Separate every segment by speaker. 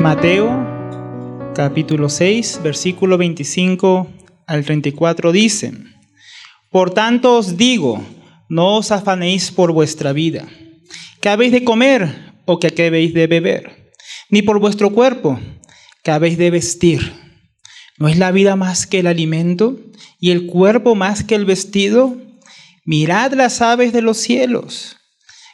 Speaker 1: Mateo, capítulo 6, versículo 25 al 34 dice: Por tanto os digo, no os afanéis por vuestra vida, qué habéis de comer o qué habéis de beber, ni por vuestro cuerpo, qué habéis de vestir. ¿No es la vida más que el alimento y el cuerpo más que el vestido? Mirad las aves de los cielos,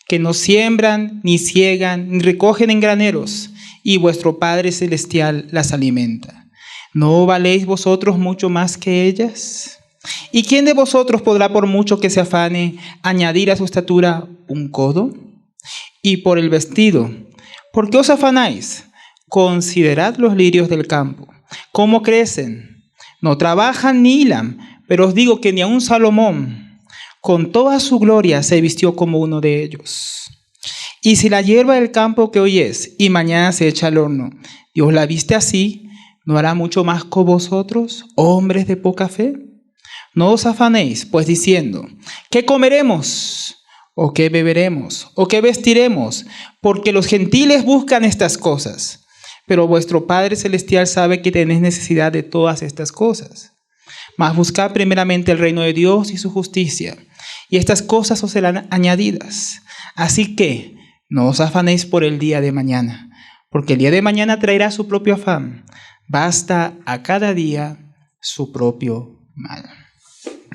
Speaker 1: que no siembran, ni ciegan, ni recogen en graneros, y vuestro Padre Celestial las alimenta. ¿No valéis vosotros mucho más que ellas? ¿Y quién de vosotros podrá, por mucho que se afane, añadir a su estatura un codo? Y por el vestido, ¿por qué os afanáis? Considerad los lirios del campo, cómo crecen. No trabajan ni hilan, pero os digo que ni aun Salomón, con toda su gloria, se vistió como uno de ellos. Y si la hierba del campo que hoy es y mañana se echa al horno, Dios la viste así, ¿no hará mucho más con vosotros, hombres de poca fe? No os afanéis, pues diciendo, ¿qué comeremos? ¿O qué beberemos? ¿O qué vestiremos? Porque los gentiles buscan estas cosas, pero vuestro Padre Celestial sabe que tenéis necesidad de todas estas cosas. Mas buscad primeramente el reino de Dios y su justicia, y estas cosas os serán añadidas. Así que no os afanéis por el día de mañana, porque el día de mañana traerá su propio afán. Basta a cada día su propio mal.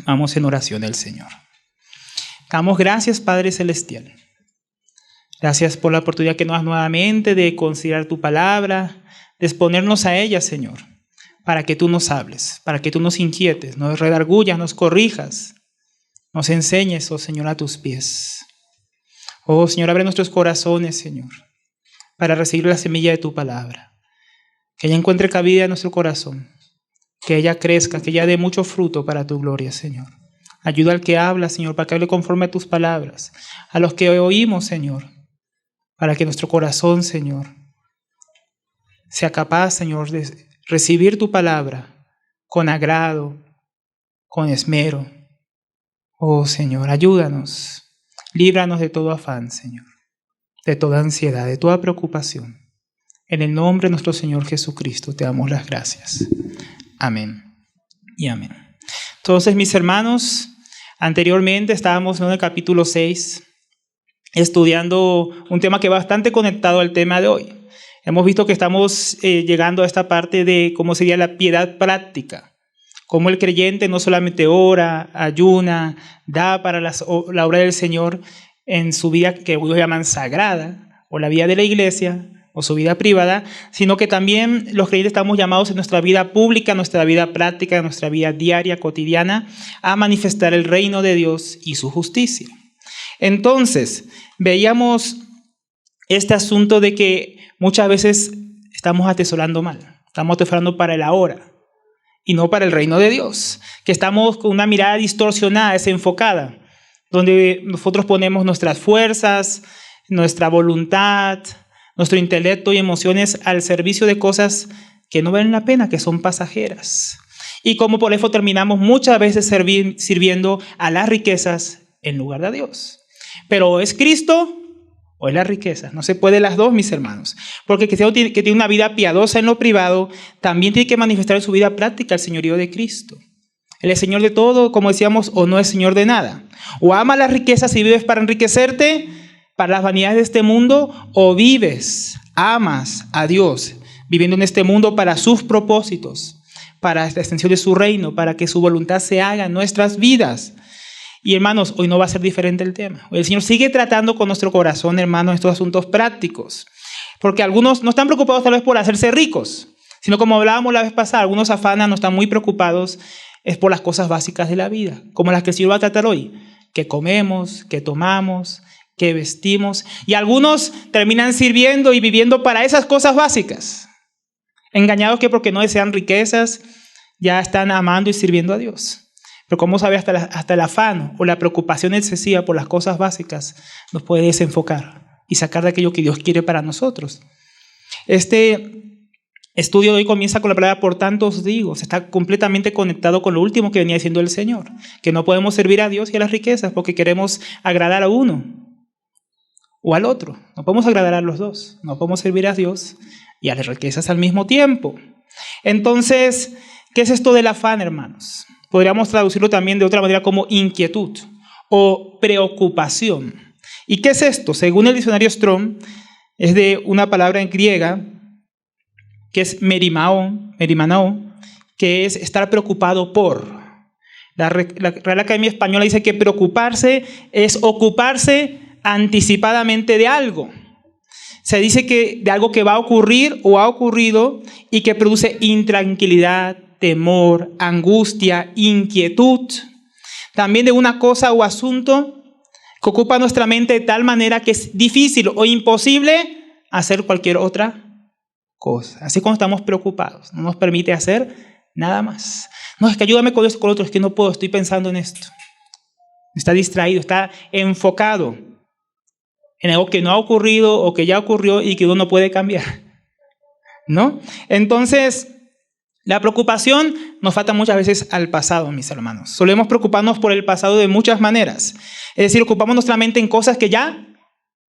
Speaker 1: Vamos en oración al Señor. Damos gracias, Padre Celestial. Gracias por la oportunidad que nos das nuevamente de considerar tu palabra, de exponernos a ella, Señor, para que tú nos hables, para que tú nos inquietes, nos redargullas, nos corrijas, nos enseñes, oh Señor, a tus pies. Oh Señor, abre nuestros corazones, Señor, para recibir la semilla de tu palabra. Que ella encuentre cabida en nuestro corazón, que ella crezca, que ella dé mucho fruto para tu gloria, Señor. Ayuda al que habla, Señor, para que hable conforme a tus palabras. A los que oímos, Señor, para que nuestro corazón, Señor, sea capaz, Señor, de recibir tu palabra con agrado, con esmero. Oh Señor, ayúdanos. Líbranos de todo afán, Señor, de toda ansiedad, de toda preocupación. En el nombre de nuestro Señor Jesucristo te damos las gracias. Amén y amén. Entonces, mis hermanos, anteriormente estábamos en el capítulo 6, estudiando un tema que va bastante conectado al tema de hoy. Hemos visto que estamos llegando a esta parte de cómo sería la piedad práctica. Cómo el creyente no solamente ora, ayuna, da para la obra del Señor en su vida que ellos llaman sagrada, o la vida de la iglesia, o su vida privada, sino que también los creyentes estamos llamados en nuestra vida pública, nuestra vida práctica, nuestra vida diaria, cotidiana, a manifestar el reino de Dios y su justicia. Entonces, veíamos este asunto de que muchas veces estamos atesorando mal, estamos atesorando para el ahora, y no para el reino de Dios, que estamos con una mirada distorsionada, desenfocada, donde nosotros ponemos nuestras fuerzas, nuestra voluntad, nuestro intelecto y emociones al servicio de cosas que no valen la pena, que son pasajeras. Y como por eso terminamos muchas veces sirviendo a las riquezas en lugar de Dios. Pero ¿o es Cristo o es la riqueza? No se puede las dos, mis hermanos. Porque el cristiano que tiene una vida piadosa en lo privado, también tiene que manifestar en su vida práctica el señorío de Cristo. Él es Señor de todo, como decíamos, o no es Señor de nada. O amas las riquezas y vives para enriquecerte, para las vanidades de este mundo, o vives, amas a Dios, viviendo en este mundo para sus propósitos, para la extensión de su reino, para que su voluntad se haga en nuestras vidas. Y hermanos, hoy no va a ser diferente el tema. Hoy el Señor sigue tratando con nuestro corazón, hermanos, estos asuntos prácticos. Porque algunos no están preocupados tal vez por hacerse ricos, sino como hablábamos la vez pasada, algunos afanan, no están muy preocupados, es por las cosas básicas de la vida, como las que el Señor va a tratar hoy. Que comemos, que tomamos, que vestimos. Y algunos terminan sirviendo y viviendo para esas cosas básicas. Engañados que porque no desean riquezas, ya están amando y sirviendo a Dios. Pero como sabe, hasta el afán o la preocupación excesiva por las cosas básicas nos puede desenfocar y sacar de aquello que Dios quiere para nosotros. Este estudio de hoy comienza con la palabra por tanto os digo. Está completamente conectado con lo último que venía diciendo el Señor. Que no podemos servir a Dios y a las riquezas porque queremos agradar a uno. o al otro. No podemos agradar a los dos. No podemos servir a Dios y a las riquezas al mismo tiempo. Entonces, ¿qué es esto del afán, hermanos? Podríamos traducirlo también de otra manera como inquietud o preocupación. ¿Y qué es esto? Según el diccionario Strong, es de una palabra en griega que es merimanao, que es estar preocupado por. La Real Academia Española dice que preocuparse es ocuparse anticipadamente de algo. Se dice que de algo que va a ocurrir o ha ocurrido y que produce intranquilidad, temor, angustia, inquietud. También de una cosa o asunto que ocupa nuestra mente de tal manera que es difícil o imposible hacer cualquier otra cosa. Así como estamos preocupados, no nos permite hacer nada más. No, es que ayúdame con esto, con lo otro, es que no puedo, estoy pensando en esto. Está distraído, está enfocado en algo que no ha ocurrido o que ya ocurrió y que uno no puede cambiar, ¿no? Entonces, la preocupación nos falta muchas veces al pasado, mis hermanos. Solemos preocuparnos por el pasado de muchas maneras. Es decir, ocupamos nuestra mente en cosas que ya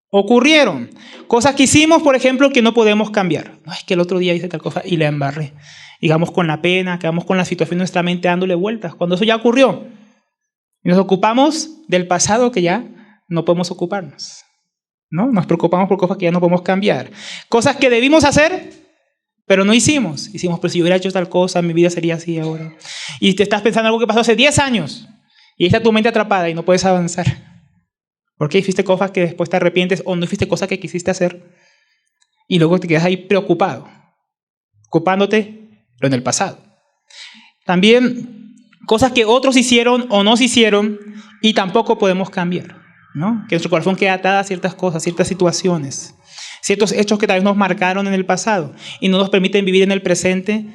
Speaker 1: ocurrieron. Cosas que hicimos, por ejemplo, que no podemos cambiar. No, es que el otro día hice tal cosa y la embarré. Digamos con la pena, quedamos con la situación de nuestra mente dándole vueltas, cuando eso ya ocurrió. Y nos ocupamos del pasado que ya no podemos ocuparnos, ¿no? Nos preocupamos por cosas que ya no podemos cambiar. Cosas que debimos hacer, pero no hicimos. Hicimos, pero si yo hubiera hecho tal cosa, mi vida sería así ahora. Y te estás pensando en algo que pasó hace 10 años y está tu mente atrapada y no puedes avanzar. Porque hiciste cosas que después te arrepientes o no hiciste cosas que quisiste hacer y luego te quedas ahí preocupado, ocupándote pero en el pasado. También cosas que otros hicieron o no se hicieron y tampoco podemos cambiar, ¿no? Que nuestro corazón queda atado a ciertas cosas, ciertas situaciones, ciertos hechos que tal vez nos marcaron en el pasado y no nos permiten vivir en el presente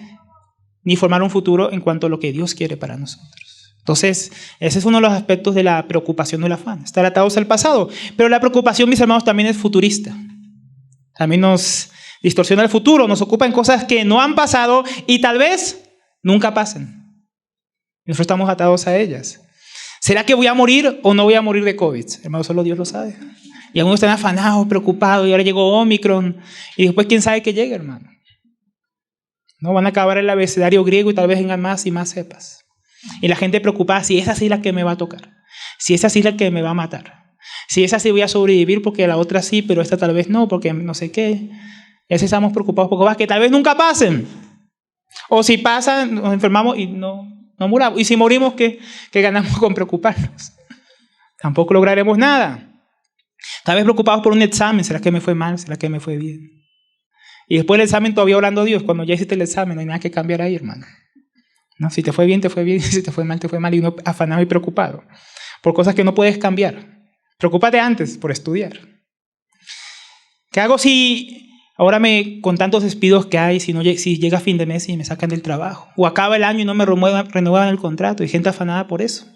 Speaker 1: ni formar un futuro en cuanto a lo que Dios quiere para nosotros. Entonces, ese es uno de los aspectos de la preocupación del afán, estar atados al pasado. Pero la preocupación, mis hermanos, también es futurista. También nos distorsiona el futuro, nos ocupa en cosas que no han pasado y tal vez nunca pasen. Nosotros estamos atados a ellas. ¿Será que voy a morir o no voy a morir de COVID? Hermano, solo Dios lo sabe. Y algunos están afanados, preocupados, y ahora llegó Omicron, y después quién sabe que llegue, hermano. No van a acabar el abecedario griego y tal vez vengan más y más cepas. Y la gente preocupada, si esa sí es la que me va a tocar, si esa sí es la que me va a matar, si esa sí voy a sobrevivir porque la otra sí, pero esta tal vez no, porque no sé qué. Y así estamos preocupados por cosas que tal vez nunca pasen. O si pasan, nos enfermamos y no muramos. Y si morimos, ¿qué ganamos con preocuparnos? Tampoco lograremos nada. Tal vez preocupados por un examen. ¿Será que me fue mal? ¿Será que me fue bien? Y después del examen todavía orando a Dios. Cuando ya hiciste el examen, no hay nada que cambiar ahí, hermano. No, si te fue bien, te fue bien. Si te fue mal, te fue mal. Y uno afanado y preocupado por cosas que no puedes cambiar. Preocúpate antes por estudiar. ¿Qué hago si ahora con tantos despidos que hay, si llega fin de mes y me sacan del trabajo? O acaba el año y no me renuevan el contrato. Hay gente afanada por eso.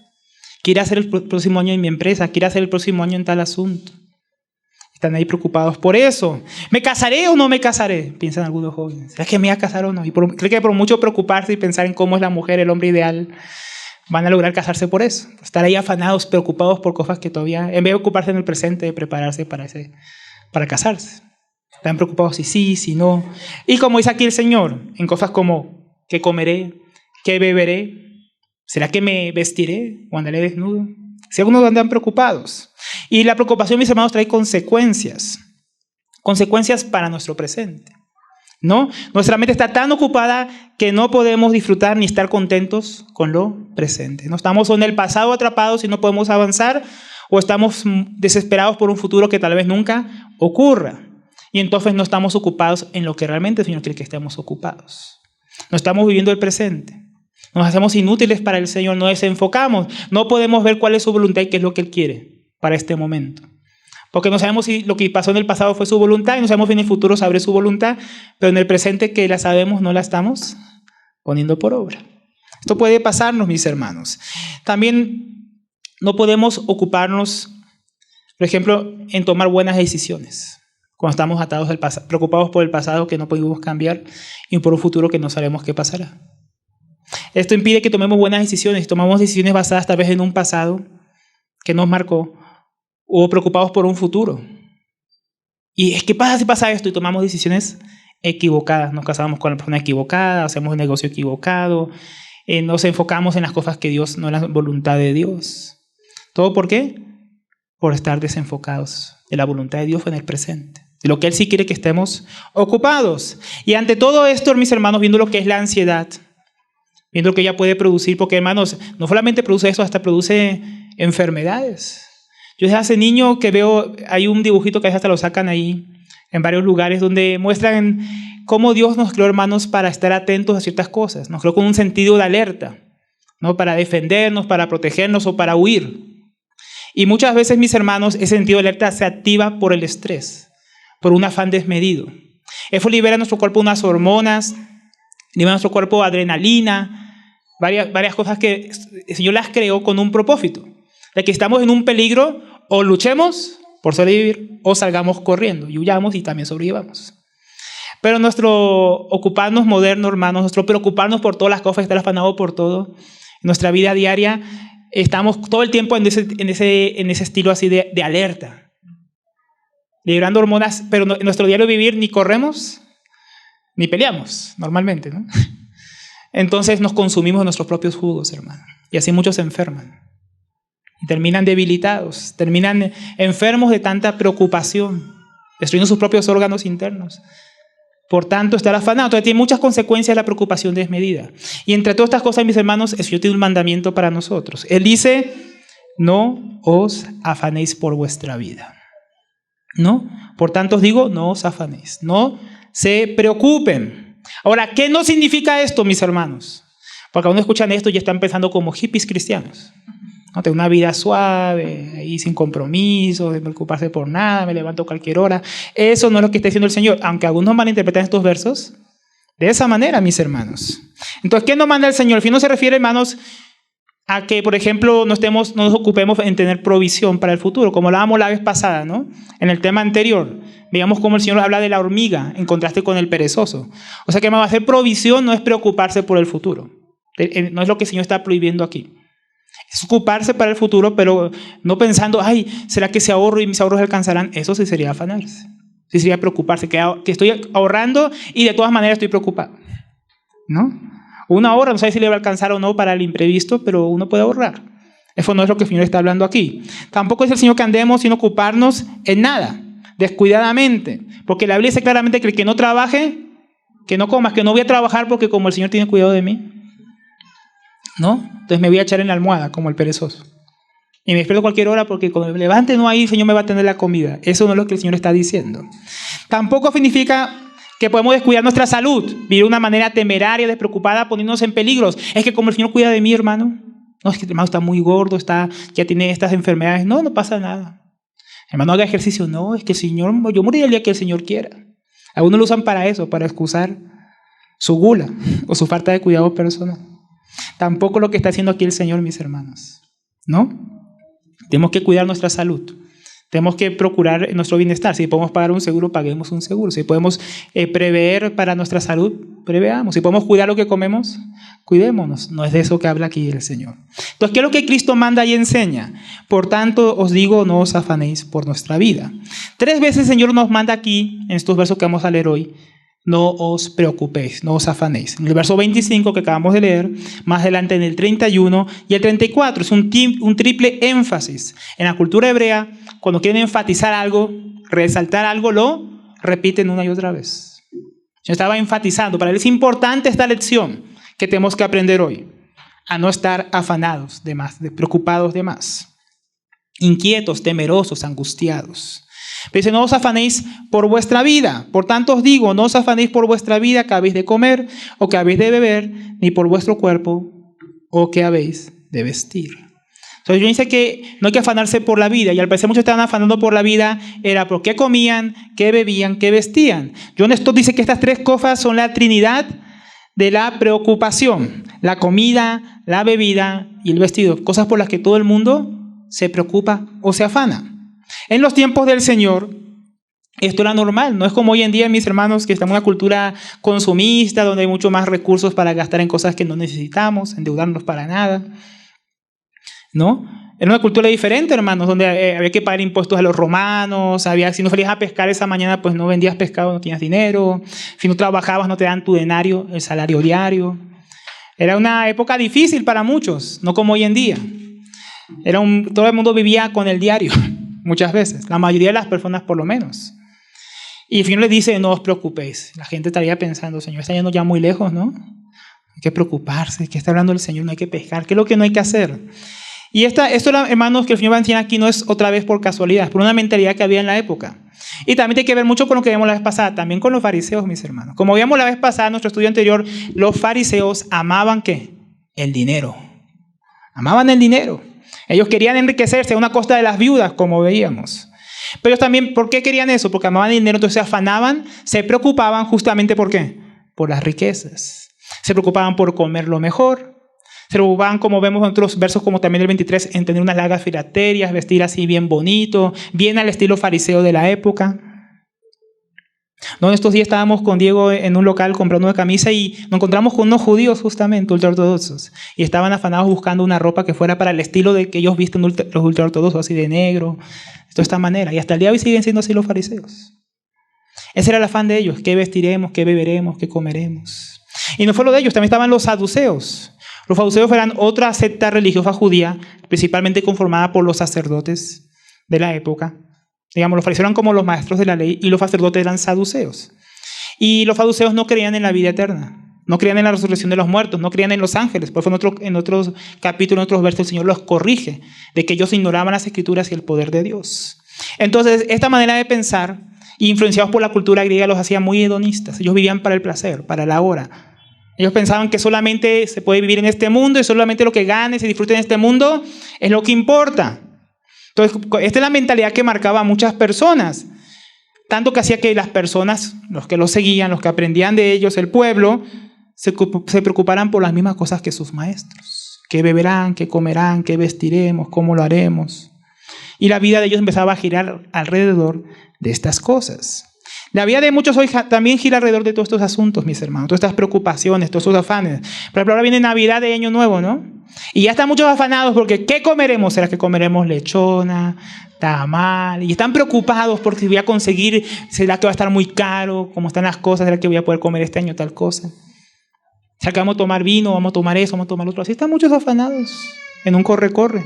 Speaker 1: Quiere hacer el próximo año en mi empresa. Quiere hacer el próximo año en tal asunto. Están ahí preocupados por eso. ¿Me casaré o no me casaré? Piensan algunos jóvenes. ¿Será que me voy a casar o no? Y creo que por mucho preocuparse y pensar en cómo es la mujer, el hombre ideal, van a lograr casarse por eso. Estar ahí afanados, preocupados por cosas que todavía, en vez de ocuparse en el presente, de prepararse para casarse. Están preocupados si sí, si no. Y como dice aquí el Señor, en cosas como, ¿qué comeré? ¿Qué beberé? ¿Será que me vestiré o andaré desnudo? Si algunos andan preocupados. Y la preocupación, mis hermanos, trae consecuencias. Consecuencias para nuestro presente, ¿no? Nuestra mente está tan ocupada que no podemos disfrutar ni estar contentos con lo presente. No estamos en el pasado atrapados y no podemos avanzar, o estamos desesperados por un futuro que tal vez nunca ocurra. Y entonces no estamos ocupados en lo que realmente el Señor quiere que estemos ocupados. No estamos viviendo el presente. Nos hacemos inútiles para el Señor, nos desenfocamos. No podemos ver cuál es su voluntad y qué es lo que Él quiere para este momento. Porque no sabemos si lo que pasó en el pasado fue su voluntad y no sabemos si en el futuro sabré su voluntad, pero en el presente que la sabemos no la estamos poniendo por obra. Esto puede pasarnos, mis hermanos. También no podemos ocuparnos, por ejemplo, en tomar buenas decisiones cuando estamos atados al pasado, preocupados por el pasado que no podemos cambiar y por un futuro que no sabemos qué pasará. Esto impide que tomemos buenas decisiones. Tomamos decisiones basadas tal vez en un pasado que nos marcó o preocupados por un futuro Y es que pasa si pasa esto y tomamos decisiones equivocadas. Nos casamos con la persona equivocada, hacemos un negocio equivocado, nos enfocamos en las cosas que Dios no es la voluntad de Dios. ¿Todo por qué? Por estar desenfocados de la voluntad de Dios en el presente. De lo que Él sí quiere que estemos ocupados. Y ante todo esto, mis hermanos, viendo lo que es la ansiedad, viendo lo que ella puede producir, porque hermanos, no solamente produce eso, hasta produce enfermedades. Yo desde hace niño que veo, hay un dibujito que hasta lo sacan ahí en varios lugares donde muestran cómo Dios nos creó, hermanos, para estar atentos a ciertas cosas. Nos creó con un sentido de alerta, ¿no? Para defendernos, para protegernos o para huir. Y muchas veces, mis hermanos, ese sentido de alerta se activa por el estrés, por un afán desmedido. Eso libera en nuestro cuerpo unas hormonas, libera en nuestro cuerpo adrenalina, varias cosas que el Señor las creó con un propósito. De que estamos en un peligro, o luchemos por sobrevivir, o salgamos corriendo y huyamos y también sobrevivamos. Pero nuestro ocuparnos moderno, hermanos, nuestro preocuparnos por todas las cosas, estar afanado por todo, en nuestra vida diaria, estamos todo el tiempo en ese estilo así de alerta, liberando hormonas, pero en nuestro diario vivir ni corremos ni peleamos normalmente, ¿no? Entonces nos consumimos nuestros propios jugos, hermano, y así muchos se enferman y terminan debilitados, terminan enfermos de tanta preocupación, destruyendo sus propios órganos internos. Por tanto, estar afanado. Entonces, tiene muchas consecuencias la preocupación desmedida. Y entre todas estas cosas, mis hermanos, el Señor tiene un mandamiento para nosotros. Él dice, no os afanéis por vuestra vida. ¿No? Por tanto, os digo, no os afanéis. No se preocupen. Ahora, ¿qué no significa esto, mis hermanos? Porque cuando escuchan esto ya están pensando como hippies cristianos. ¿No? Tengo una vida suave, ahí sin compromiso, sin preocuparse por nada, me levanto a cualquier hora. Eso no es lo que está diciendo el Señor, aunque algunos malinterpretan estos versos de esa manera, mis hermanos. Entonces, ¿qué nos manda el Señor? El fin no se refiere, hermanos, a que, por ejemplo, no nos ocupemos en tener provisión para el futuro, como hablábamos la vez pasada, ¿no? En el tema anterior, veíamos cómo el Señor habla de la hormiga en contraste con el perezoso. O sea, que hacer provisión no es preocuparse por el futuro. No es lo que el Señor está prohibiendo aquí. Es ocuparse para el futuro, pero no pensando, ay, ¿será que si ahorro y mis ahorros alcanzarán? Eso sí sería afanarse. Sí sería preocuparse, que estoy ahorrando y de todas maneras estoy preocupado, ¿no? Una ahorra, no sabe si le va a alcanzar o no para el imprevisto, pero uno puede ahorrar. Eso no es lo que el Señor está hablando aquí. Tampoco es el Señor que andemos sin ocuparnos en nada, descuidadamente. Porque la Biblia dice claramente que el que no trabaje, que no comas, que no voy a trabajar porque como el Señor tiene cuidado de mí, ¿no? Entonces me voy a echar en la almohada como el perezoso. Y me despierto a cualquier hora porque cuando me levante no ahí el Señor me va a tener la comida. Eso no es lo que el Señor está diciendo. Tampoco significa que podemos descuidar nuestra salud, vivir de una manera temeraria, despreocupada, poniéndonos en peligros. Es que como el Señor cuida de mí, hermano, no, es que el hermano está muy gordo, ya tiene estas enfermedades. No, no pasa nada. Hermano, haga ejercicio. No, es que el Señor, yo moriré el día que el Señor quiera. Algunos lo usan para eso, para excusar su gula o su falta de cuidado personal. Tampoco lo que está haciendo aquí el Señor, mis hermanos, ¿no? Tenemos que cuidar nuestra salud. Tenemos que procurar nuestro bienestar. Si podemos pagar un seguro, paguemos un seguro. Si podemos prever para nuestra salud, preveamos. Si podemos cuidar lo que comemos, cuidémonos. No es de eso que habla aquí el Señor. Entonces, ¿qué es lo que Cristo manda y enseña? Por tanto, os digo, no os afanéis por nuestra vida. 3 veces el Señor nos manda aquí, en estos versos que vamos a leer hoy, no os preocupéis, no os afanéis. En el verso 25 que acabamos de leer, más adelante en el 31 y el 34, es un triple énfasis. En la cultura hebrea, cuando quieren enfatizar algo, resaltar algo, lo repiten una y otra vez. Yo estaba enfatizando, para él es importante esta lección que tenemos que aprender hoy, a no estar afanados de más, preocupados de más, inquietos, temerosos, angustiados. Pero dice, no os afanéis por vuestra vida. Por tanto os digo, no os afanéis por vuestra vida que habéis de comer o que habéis de beber, ni por vuestro cuerpo o que habéis de vestir. Entonces yo dice que no hay que afanarse por la vida. Y al parecer muchos estaban afanando por la vida, era por qué comían, qué bebían, qué vestían. John Stott dice que estas 3 cosas son la trinidad de la preocupación. La comida, la bebida y el vestido. Cosas por las que todo el mundo se preocupa o se afana. En los tiempos del Señor, esto era normal. No es como hoy en día, mis hermanos, que estamos en una cultura consumista, donde hay mucho más recursos para gastar en cosas que no necesitamos, endeudarnos para nada, ¿no? Era una cultura diferente, hermanos, donde había que pagar impuestos a los romanos, si no salías a pescar esa mañana, pues no vendías pescado, no tenías dinero. Si no trabajabas, no te dan tu denario, el salario diario. Era una época difícil para muchos, no como hoy en día. Todo el mundo vivía con el diario, muchas veces, la mayoría de las personas por lo menos. Y el Señor les dice, no os preocupéis. La gente estaría pensando, Señor, está yendo ya muy lejos, ¿no? Hay que preocuparse, ¿qué está hablando el Señor? No hay que pescar, ¿qué es lo que no hay que hacer? Y esto, hermanos, que el Señor va a enseñar aquí no es otra vez por casualidad, es por una mentalidad que había en la época. Y también tiene que ver mucho con lo que vimos la vez pasada, también con los fariseos, mis hermanos. Como vimos la vez pasada en nuestro estudio anterior, los fariseos amaban ¿qué? El dinero. Amaban el dinero. Ellos querían enriquecerse a una costa de las viudas, como veíamos. Pero ellos también, ¿por qué querían eso? Porque amaban el dinero, entonces se afanaban, se preocupaban justamente ¿por qué? Por las riquezas. Se preocupaban por comer lo mejor. Se preocupaban, como vemos en otros versos, como también el 23, en tener unas largas filaterias, vestir así bien bonito, bien al estilo fariseo de la época. No, estos días estábamos con Diego en un local comprando una camisa y nos encontramos con unos judíos justamente, ultraortodoxos. Y estaban afanados buscando una ropa que fuera para el estilo de que ellos visten los ultraortodoxos, así de negro, de esta manera. Y hasta el día de hoy siguen siendo así los fariseos. Ese era el afán de ellos, qué vestiremos, qué beberemos, qué comeremos. Y no fue lo de ellos, también estaban los saduceos. Los saduceos eran otra secta religiosa judía, principalmente conformada por los sacerdotes de la época. Digamos, los fariseos eran como los maestros de la ley y los sacerdotes eran saduceos. Y los saduceos no creían en la vida eterna, no creían en la resurrección de los muertos, no creían en los ángeles. Por eso en otros capítulos, en otros versos, el Señor los corrige de que ellos ignoraban las escrituras y el poder de Dios. Entonces, esta manera de pensar, influenciados por la cultura griega, los hacía muy hedonistas. Ellos vivían para el placer, para la hora. Ellos pensaban que solamente se puede vivir en este mundo y solamente lo que ganes y disfrutes en este mundo es lo que importa. Entonces, esta es la mentalidad que marcaba a muchas personas. Tanto que hacía que las personas, los que los seguían, los que aprendían de ellos, el pueblo, se preocuparan por las mismas cosas que sus maestros. ¿Qué beberán? ¿Qué comerán? ¿Qué vestiremos? ¿Cómo lo haremos? Y la vida de ellos empezaba a girar alrededor de estas cosas. La vida de muchos hoy también gira alrededor de todos estos asuntos, mis hermanos, todas estas preocupaciones, todos estos afanes. Por ejemplo, ahora viene Navidad de Año Nuevo, ¿no? Y ya están muchos afanados porque ¿qué comeremos? ¿Será que comeremos lechona, tamal? Y están preocupados porque voy a conseguir, ¿será que va a estar muy caro? ¿Cómo están las cosas? ¿Será que voy a poder comer este año tal cosa? ¿Será que vamos a tomar vino? ¿Vamos a tomar eso? ¿Vamos a tomar lo otro? Así están muchos afanados en un corre-corre.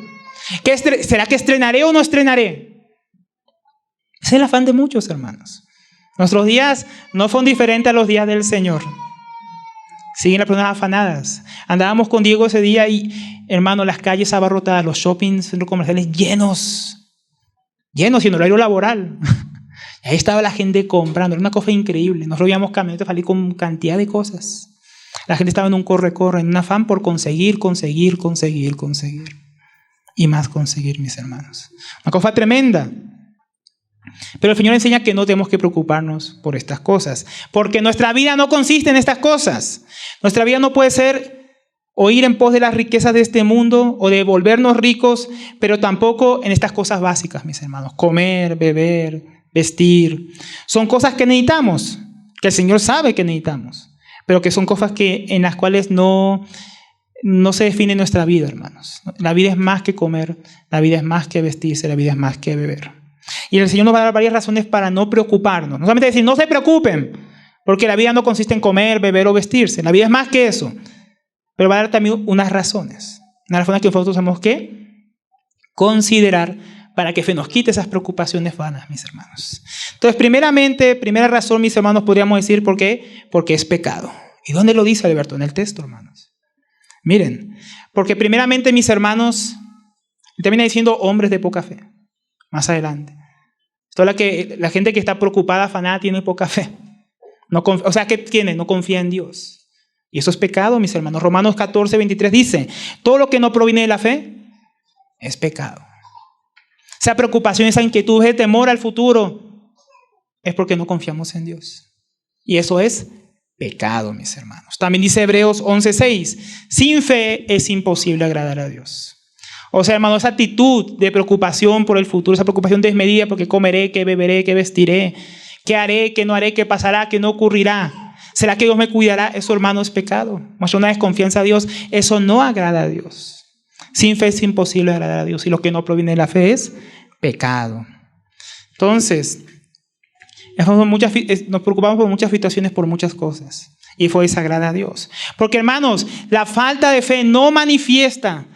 Speaker 1: ¿Será que estrenaré o no estrenaré? Ese es el afán de muchos, hermanos. Nuestros días no son diferentes a los días del Señor. Siguen las personas afanadas. Andábamos con Diego ese día y, hermano, las calles abarrotadas, los shoppings, centros comerciales llenos y en horario laboral. Y ahí estaba la gente comprando. Era una cosa increíble. Nosotros veíamos camionetas salir con cantidad de cosas. La gente estaba en un corre-corre, en un afán por conseguir. Y más conseguir, mis hermanos. Una cosa tremenda. Pero el Señor enseña que no tenemos que preocuparnos por estas cosas, porque nuestra vida no consiste en estas cosas. Nuestra vida no puede ser o ir en pos de las riquezas de este mundo o de volvernos ricos, pero tampoco en estas cosas básicas, mis hermanos. Comer, beber, vestir. Son cosas que necesitamos, que el Señor sabe que necesitamos, pero que son cosas en las cuales no se define nuestra vida, hermanos. La vida es más que comer, la vida es más que vestirse, la vida es más que beber. Y el Señor nos va a dar varias razones para no preocuparnos. No solamente decir, no se preocupen, porque la vida no consiste en comer, beber o vestirse. La vida es más que eso. Pero va a dar también unas razones. Unas razones que nosotros tenemos que considerar para que se nos quite esas preocupaciones vanas, mis hermanos. Entonces, primera razón, mis hermanos, podríamos decir, ¿por qué? Porque es pecado. ¿Y dónde lo dice Alberto? En el texto, hermanos. Miren, porque primeramente, mis hermanos, termina diciendo hombres de poca fe. Más adelante. La gente que está preocupada, afanada, tiene poca fe. ¿Qué tiene? No confía en Dios. Y eso es pecado, mis hermanos. Romanos 14, 23 dice, todo lo que no proviene de la fe es pecado. Esa preocupación, esa inquietud, ese temor al futuro es porque no confiamos en Dios. Y eso es pecado, mis hermanos. También dice Hebreos 11, 6, sin fe es imposible agradar a Dios. O sea, hermano, esa actitud de preocupación por el futuro, esa preocupación desmedida porque comeré, qué beberé, qué vestiré, qué haré, qué no haré, qué pasará, qué no ocurrirá. ¿Será que Dios me cuidará? Eso, hermano, es pecado. Muestra una desconfianza a Dios. Eso no agrada a Dios. Sin fe es imposible agradar a Dios, y lo que no proviene de la fe es pecado. Entonces, nos preocupamos por muchas situaciones, por muchas cosas, y fue desagrada a Dios. Porque, hermanos, la falta de fe no manifiesta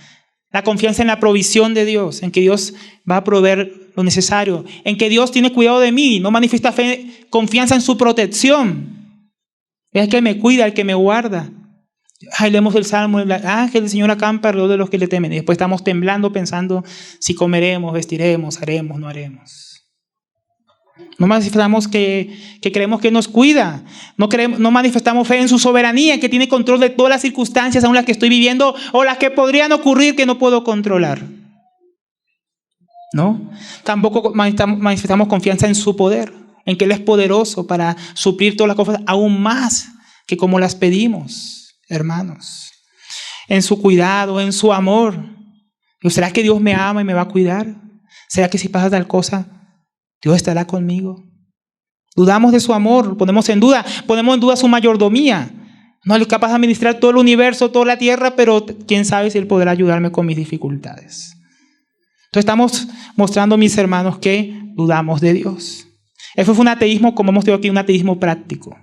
Speaker 1: la confianza en la provisión de Dios, en que Dios va a proveer lo necesario, en que Dios tiene cuidado de mí. No manifiesta fe, confianza en su protección. Es el que me cuida, el que me guarda. Ay, leemos el Salmo, el ángel del Señor acampa alrededor de los que le temen. Y después estamos temblando pensando si comeremos, vestiremos, haremos, no haremos. No manifestamos que creemos que nos cuida. No manifestamos fe en su soberanía, que tiene control de todas las circunstancias, aun las que estoy viviendo o las que podrían ocurrir que no puedo controlar. ¿No? Tampoco manifestamos confianza en su poder, en que Él es poderoso para suplir todas las cosas, aún más que como las pedimos, hermanos. En su cuidado, en su amor. ¿Será que Dios me ama y me va a cuidar? ¿Será que si pasa tal cosa, Dios estará conmigo? Dudamos de su amor, ponemos en duda su mayordomía. No es capaz de administrar todo el universo, toda la tierra, pero quién sabe si Él podrá ayudarme con mis dificultades. Entonces estamos mostrando, mis hermanos, que dudamos de Dios. Eso fue un ateísmo, como hemos dicho aquí, un ateísmo práctico.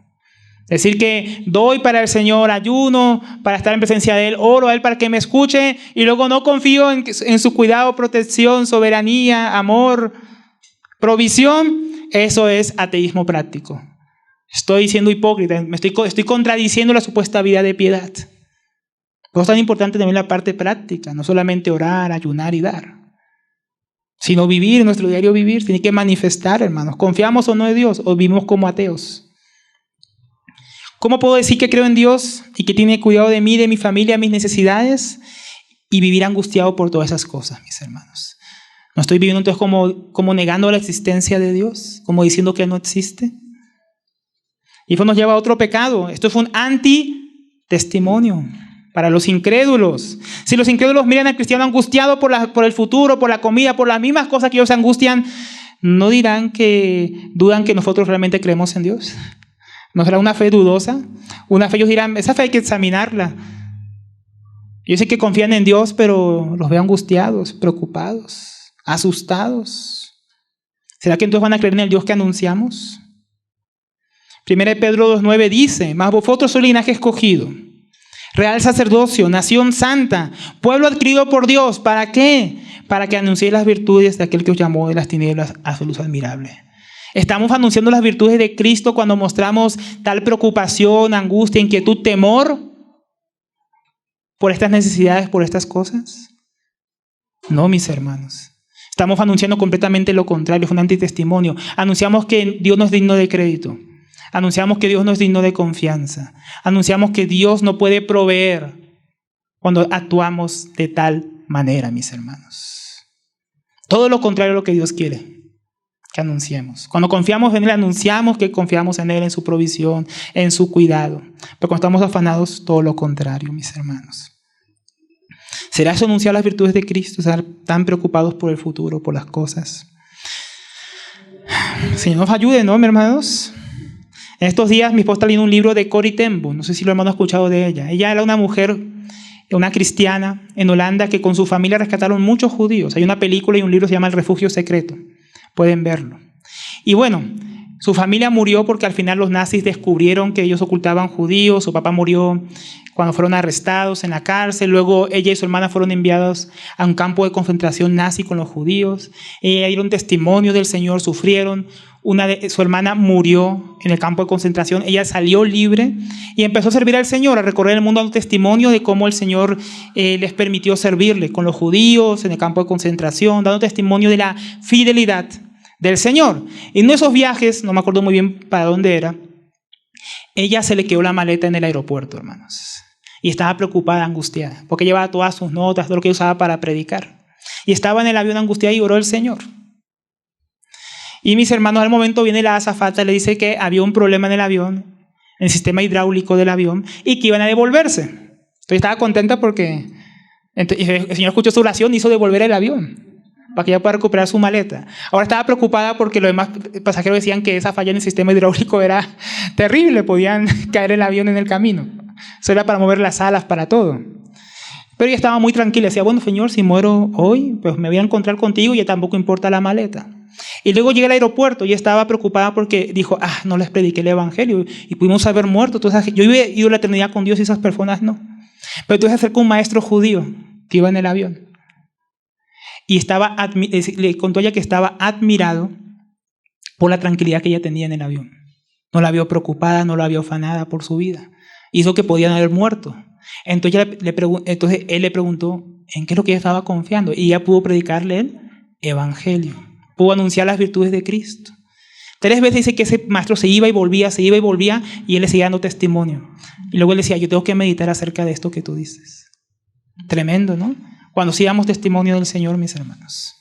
Speaker 1: Decir que doy para el Señor, ayuno para estar en presencia de Él, oro a Él para que me escuche, y luego no confío en su cuidado, protección, soberanía, amor, provisión. Eso es ateísmo práctico. Estoy siendo hipócrita, estoy contradiciendo la supuesta vida de piedad. Por eso es tan importante también la parte práctica, no solamente orar, ayunar y dar, sino vivir, nuestro diario vivir, tiene que manifestar, hermanos. ¿Confiamos o no en Dios o vivimos como ateos? ¿Cómo puedo decir que creo en Dios y que tiene cuidado de mí, de mi familia, mis necesidades, y vivir angustiado por todas esas cosas, mis hermanos? ¿No estoy viviendo entonces como negando la existencia de Dios? ¿Como diciendo que no existe? Y eso nos lleva a otro pecado. Esto es un antitestimonio para los incrédulos. Si los incrédulos miran al cristiano angustiado por el futuro, por la comida, por las mismas cosas que ellos se angustian, ¿no dudan que nosotros realmente creemos en Dios? ¿No será una fe dudosa? Una fe, ellos dirán, esa fe hay que examinarla. Yo sé que confían en Dios, pero los veo angustiados, preocupados, asustados. ¿Será que entonces van a creer en el Dios que anunciamos? 1 Pedro 2:9 dice, mas vosotros sois linaje escogido, real sacerdocio, nación santa, pueblo adquirido por Dios. ¿Para qué? Para que anunciéis las virtudes de aquel que os llamó de las tinieblas a su luz admirable. Estamos anunciando las virtudes de Cristo cuando mostramos tal preocupación, angustia, inquietud, temor por estas necesidades, por estas cosas. No, mis hermanos. Estamos anunciando completamente lo contrario, es un antitestimonio. Anunciamos que Dios no es digno de crédito. Anunciamos que Dios no es digno de confianza. Anunciamos que Dios no puede proveer cuando actuamos de tal manera, mis hermanos. Todo lo contrario a lo que Dios quiere que anunciemos. Cuando confiamos en Él, anunciamos que confiamos en Él, en su provisión, en su cuidado. Pero cuando estamos afanados, todo lo contrario, mis hermanos. ¿Será eso anunciar las virtudes de Cristo? Estar tan preocupados por el futuro, por las cosas. Señor nos ayude, ¿no, mis hermanos? En estos días mi esposa está leyendo un libro de Corrie ten Boom. No sé si los hermanos han escuchado de ella. Ella era una mujer, una cristiana en Holanda, que con su familia rescataron muchos judíos. Hay una película y un libro que se llama El Refugio Secreto. Pueden verlo. Y bueno, su familia murió porque al final los nazis descubrieron que ellos ocultaban judíos. Su papá murió cuando fueron arrestados en la cárcel. Luego ella y su hermana fueron enviados a un campo de concentración nazi con los judíos. Ella dieron testimonio del Señor, sufrieron. Su hermana murió en el campo de concentración. Ella salió libre y empezó a servir al Señor, a recorrer el mundo dando testimonio de cómo el Señor les permitió servirle con los judíos en el campo de concentración, dando testimonio de la fidelidad del Señor. Y en esos viajes, no me acuerdo muy bien para dónde era, ella se le quedó la maleta en el aeropuerto, hermanos. Y estaba preocupada, angustiada, porque llevaba todas sus notas, todo lo que usaba para predicar. Y estaba en el avión angustiada y oró al Señor. Y mis hermanos, al momento viene la azafata, le dice que había un problema en el avión, en el sistema hidráulico del avión, y que iban a devolverse. Entonces estaba contenta porque el Señor escuchó su oración y hizo devolver el avión, para que ella pueda recuperar su maleta. Ahora estaba preocupada porque los demás pasajeros decían que esa falla en el sistema hidráulico era terrible, podían caer el avión en el camino. Eso era para mover las alas, para todo. Pero ella estaba muy tranquila. Decía, bueno, Señor, si muero hoy, pues me voy a encontrar contigo y ya tampoco importa la maleta. Y luego llega al aeropuerto y estaba preocupada porque dijo, no les prediqué el evangelio y pudimos haber muerto. Entonces, yo hubiera ido a la eternidad con Dios y esas personas no. Pero entonces se acercó un maestro judío que iba en el avión y le contó a ella que estaba admirado por la tranquilidad que ella tenía en el avión. No la vio preocupada, no la vio afanada por su vida. Hizo que podían haber muerto. Entonces él le preguntó en qué es lo que ella estaba confiando y ella pudo predicarle el evangelio. Pudo anunciar las virtudes de Cristo. 3 veces dice que ese maestro se iba y volvía y él le seguía dando testimonio. Y luego él decía, yo tengo que meditar acerca de esto que tú dices. Tremendo, ¿no? Cuando sí damos testimonio del Señor, mis hermanos.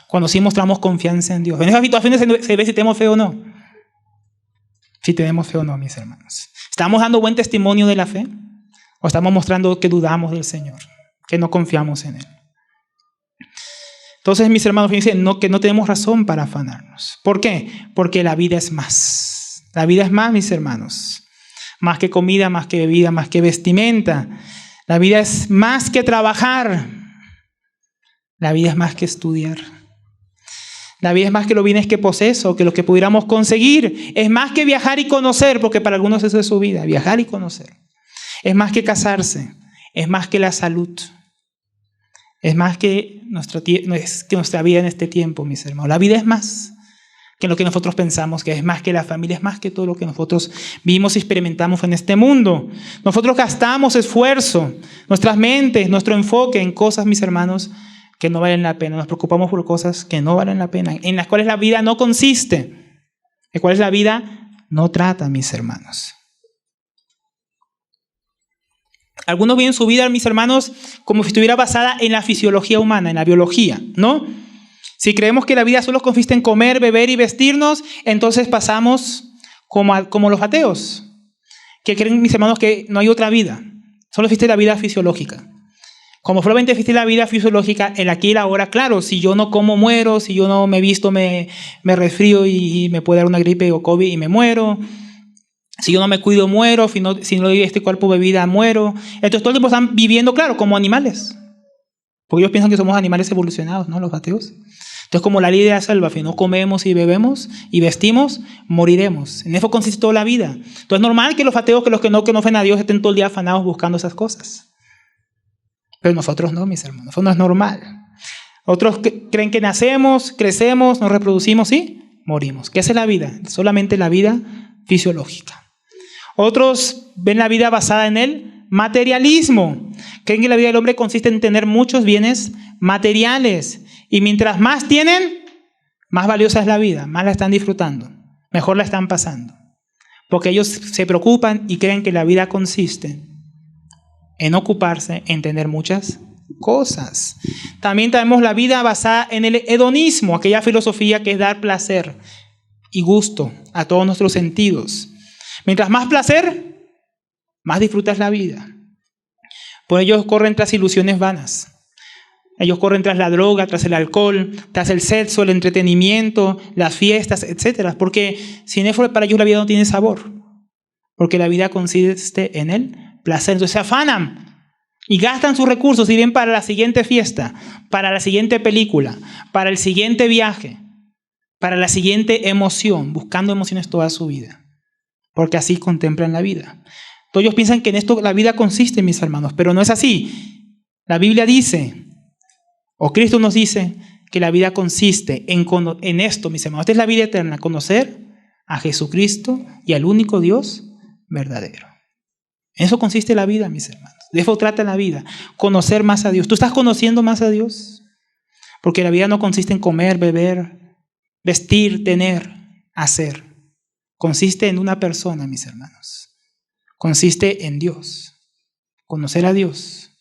Speaker 1: Cuando sí mostramos confianza en Dios. En esas situaciones se ve si tenemos fe o no. Si tenemos fe o no, mis hermanos. ¿Estamos dando buen testimonio de la fe? ¿O estamos mostrando que dudamos del Señor? Que no confiamos en Él. Entonces, mis hermanos, fíjense, que no tenemos razón para afanarnos. ¿Por qué? Porque la vida es más. La vida es más, mis hermanos. Más que comida, más que bebida, más que vestimenta. La vida es más que trabajar. La vida es más que estudiar. La vida es más que los bienes que poseso, que lo que pudiéramos conseguir. Es más que viajar y conocer, porque para algunos eso es su vida, viajar y conocer. Es más que casarse. Es más que la salud. Es más que nuestra vida en este tiempo, mis hermanos. La vida es más que lo que nosotros pensamos, que es más que la familia, es más que todo lo que nosotros vivimos y experimentamos en este mundo. Nosotros gastamos esfuerzo, nuestras mentes, nuestro enfoque en cosas, mis hermanos, que no valen la pena. Nos preocupamos por cosas que no valen la pena, en las cuales la vida no consiste, en cuales la vida no trata, mis hermanos. Algunos viven su vida, mis hermanos, como si estuviera basada en la fisiología humana, en la biología, ¿no? Si creemos que la vida solo consiste en comer, beber y vestirnos, entonces pasamos como los ateos, que creen, mis hermanos, que no hay otra vida, solo existe la vida fisiológica. Como solamente existe la vida fisiológica, el aquí y el ahora, claro, si yo no como muero, si yo no me visto me resfrío y me puede dar una gripe o COVID y me muero. Si yo no me cuido, muero. Si no doy este cuerpo bebida, muero. Entonces todo el tiempo están viviendo, claro, como animales. Porque ellos piensan que somos animales evolucionados, ¿no? Los ateos. Entonces, como la ley de la selva, si no comemos y bebemos y vestimos, moriremos. En eso consiste toda la vida. Entonces es normal que los ateos, que los que no ofenden a Dios, estén todo el día afanados buscando esas cosas. Pero nosotros no, mis hermanos. Eso no es normal. Otros creen que nacemos, crecemos, nos reproducimos y morimos. ¿Qué es la vida? Solamente la vida fisiológica. Otros ven la vida basada en el materialismo. Creen que la vida del hombre consiste en tener muchos bienes materiales. Y mientras más tienen, más valiosa es la vida, más la están disfrutando, mejor la están pasando. Porque ellos se preocupan y creen que la vida consiste en ocuparse, en tener muchas cosas. También tenemos la vida basada en el hedonismo, aquella filosofía que es dar placer y gusto a todos nuestros sentidos. Mientras más placer, más disfrutas la vida. Por ellos corren tras ilusiones vanas. Ellos corren tras la droga, tras el alcohol, tras el sexo, el entretenimiento, las fiestas, etc. Porque sin eso para ellos la vida no tiene sabor. Porque la vida consiste en el placer. Entonces se afanan y gastan sus recursos y bien para la siguiente fiesta, para la siguiente película, para el siguiente viaje, para la siguiente emoción, buscando emociones toda su vida. Porque así contemplan la vida. Todos ellos piensan que en esto la vida consiste, mis hermanos, pero no es así. La Biblia dice, o Cristo nos dice, que la vida consiste en esto, mis hermanos. Esta es la vida eterna, conocer a Jesucristo y al único Dios verdadero. En eso consiste la vida, mis hermanos. De eso trata la vida, conocer más a Dios. ¿Tú estás conociendo más a Dios? Porque la vida no consiste en comer, beber, vestir, tener, hacer. Consiste en una persona, mis hermanos. Consiste en Dios. Conocer a Dios.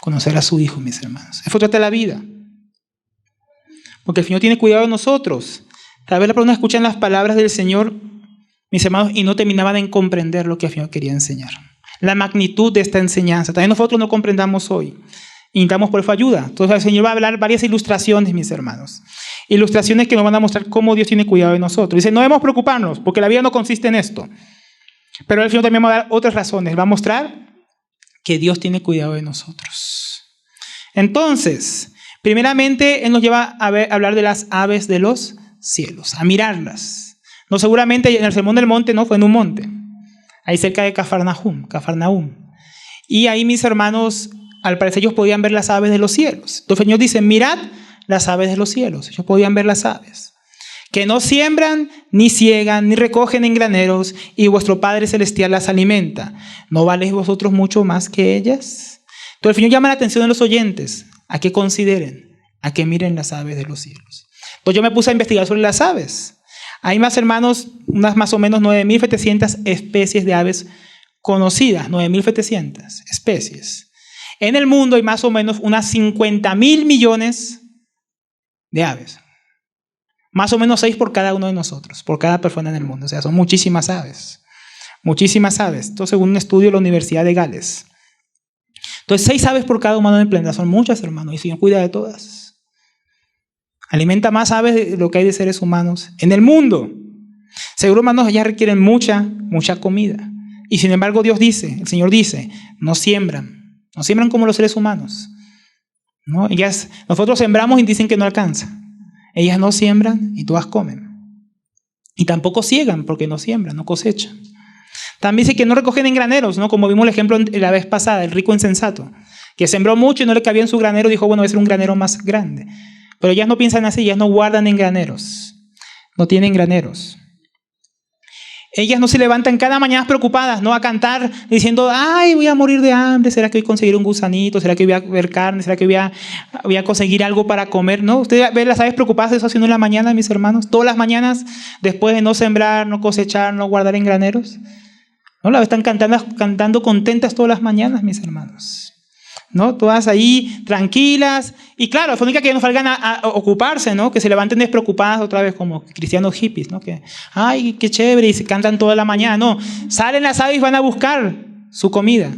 Speaker 1: Conocer a su Hijo, mis hermanos. Eso trata la vida. Porque el Señor tiene cuidado de nosotros. Tal vez las personas escuchan las palabras del Señor, mis hermanos, y no terminaban en comprender lo que el Señor quería enseñar. La magnitud de esta enseñanza. También nosotros no comprendamos hoy. Y necesitamos por eso ayuda. Entonces el Señor va a hablar varias ilustraciones, mis hermanos. Ilustraciones que nos van a mostrar cómo Dios tiene cuidado de nosotros. Dice, no debemos preocuparnos, porque la vida no consiste en esto. Pero el Señor también va a dar otras razones. Va a mostrar que Dios tiene cuidado de nosotros. Entonces, primeramente, Él nos lleva a hablar de las aves de los cielos, a mirarlas. No, seguramente en el Sermón del Monte, no, fue en un monte, ahí cerca de Cafarnaúm. Y ahí, mis hermanos, al parecer ellos podían ver las aves de los cielos. Entonces el Señor dice, mirad las aves de los cielos. Ellos podían ver las aves, que no siembran, ni ciegan, ni recogen en graneros, y vuestro Padre Celestial las alimenta. ¿No valéis vosotros mucho más que ellas? Entonces el Señor llama la atención de los oyentes a que consideren, a que miren las aves de los cielos. Entonces yo me puse a investigar sobre las aves. Hay más, hermanos, unas más o menos 9.700 especies de aves conocidas, 9.700 especies. En el mundo hay más o menos unas 50.000 millones de aves. Más o menos 6 por cada uno de nosotros, por cada persona en el mundo. O sea, son muchísimas aves. Muchísimas aves. Esto según un estudio de la Universidad de Gales. Entonces, 6 aves por cada humano en el planeta. Son muchas, hermanos. Y el Señor cuida de todas. Alimenta más aves de lo que hay de seres humanos en el mundo. Seguro, hermanos, ellas requieren mucha comida. Y sin embargo, Dios dice, el Señor dice, no siembran. No siembran como los seres humanos. ¿No? Nosotros sembramos y dicen que no alcanza. Ellas no siembran y todas comen. Y tampoco ciegan porque no siembran, no cosechan. También dice que no recogen en graneros, ¿no? Como vimos el ejemplo la vez pasada, el rico insensato, que sembró mucho y no le cabía en su granero, dijo, bueno, voy a hacer un granero más grande. Pero ellas no piensan así, ellas no guardan en graneros, no tienen graneros. Ellas no se levantan cada mañana preocupadas, ¿no? A cantar diciendo, ay, voy a morir de hambre, ¿será que voy a conseguir un gusanito? ¿Será que voy a ver carne? ¿Será que voy a conseguir algo para comer? ¿No? Usted ve las aves preocupadas eso haciendo en la mañana, mis hermanos, todas las mañanas, después de no sembrar, no cosechar, no guardar en graneros. ¿No? Las están cantando contentas todas las mañanas, mis hermanos. ¿No? Todas ahí tranquilas. Y claro, es única que no salgan a ocuparse, ¿no? Que se levanten despreocupadas otra vez como cristianos hippies, ¿no? Que, ay, qué chévere, y se cantan toda la mañana. No, salen las aves y van a buscar su comida.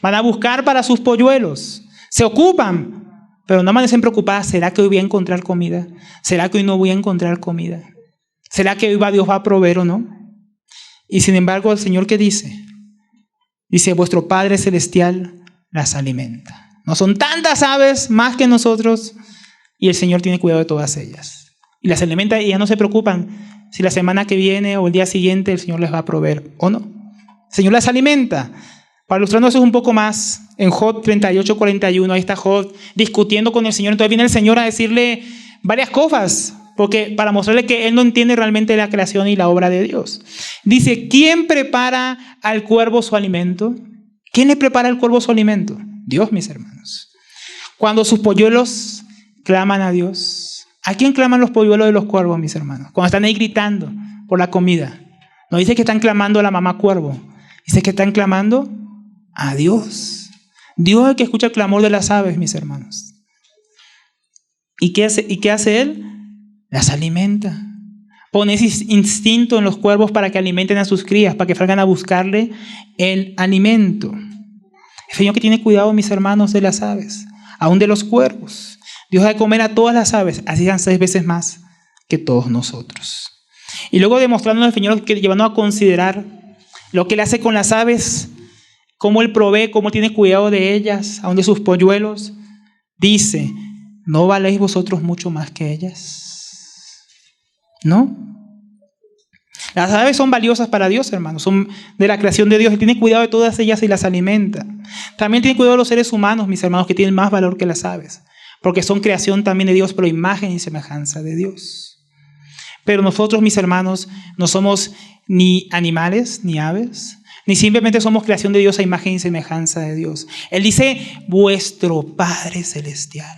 Speaker 1: Van a buscar para sus polluelos. Se ocupan, pero no amanecen preocupadas. ¿Será que hoy voy a encontrar comida? ¿Será que hoy no voy a encontrar comida? ¿Será que hoy Dios va a proveer o no? Y sin embargo, el Señor, ¿qué dice? Dice, vuestro Padre Celestial las alimenta. No son tantas aves más que nosotros y el Señor tiene cuidado de todas ellas. Y las alimenta y ya no se preocupan si la semana que viene o el día siguiente el Señor les va a proveer o no. El Señor las alimenta. Para ilustrarnos eso un poco más, en Job 38:41, ahí está Job discutiendo con el Señor. Entonces viene el Señor a decirle varias cosas, porque para mostrarle que él no entiende realmente la creación y la obra de Dios. Dice, ¿quién prepara al cuervo su alimento? ¿Quién le prepara al cuervo su alimento? Dios, mis hermanos. Cuando sus polluelos claman a Dios. ¿A quién claman los polluelos de los cuervos, mis hermanos? Cuando están ahí gritando por la comida. No dice que están clamando a la mamá cuervo. Dice que están clamando a Dios. Dios es el que escucha el clamor de las aves, mis hermanos. ¿Y qué hace Él? Las alimenta. Pone ese instinto en los cuervos para que alimenten a sus crías, para que salgan a buscarle el alimento. El Señor que tiene cuidado, mis hermanos, de las aves, aún de los cuervos. Dios da de comer a todas las aves, así sean 6 veces más que todos nosotros. Y luego demostrándonos el Señor que llevándonos a considerar lo que Él hace con las aves, cómo Él provee, cómo tiene cuidado de ellas, aún de sus polluelos, dice, ¿no valéis vosotros mucho más que ellas? ¿No? Las aves son valiosas para Dios, hermanos. Son de la creación de Dios. Él tiene cuidado de todas ellas y las alimenta. También tiene cuidado de los seres humanos, mis hermanos, que tienen más valor que las aves. Porque son creación también de Dios, pero imagen y semejanza de Dios. Pero nosotros, mis hermanos, no somos ni animales, ni aves, ni simplemente somos creación de Dios a imagen y semejanza de Dios. Él dice, vuestro Padre Celestial.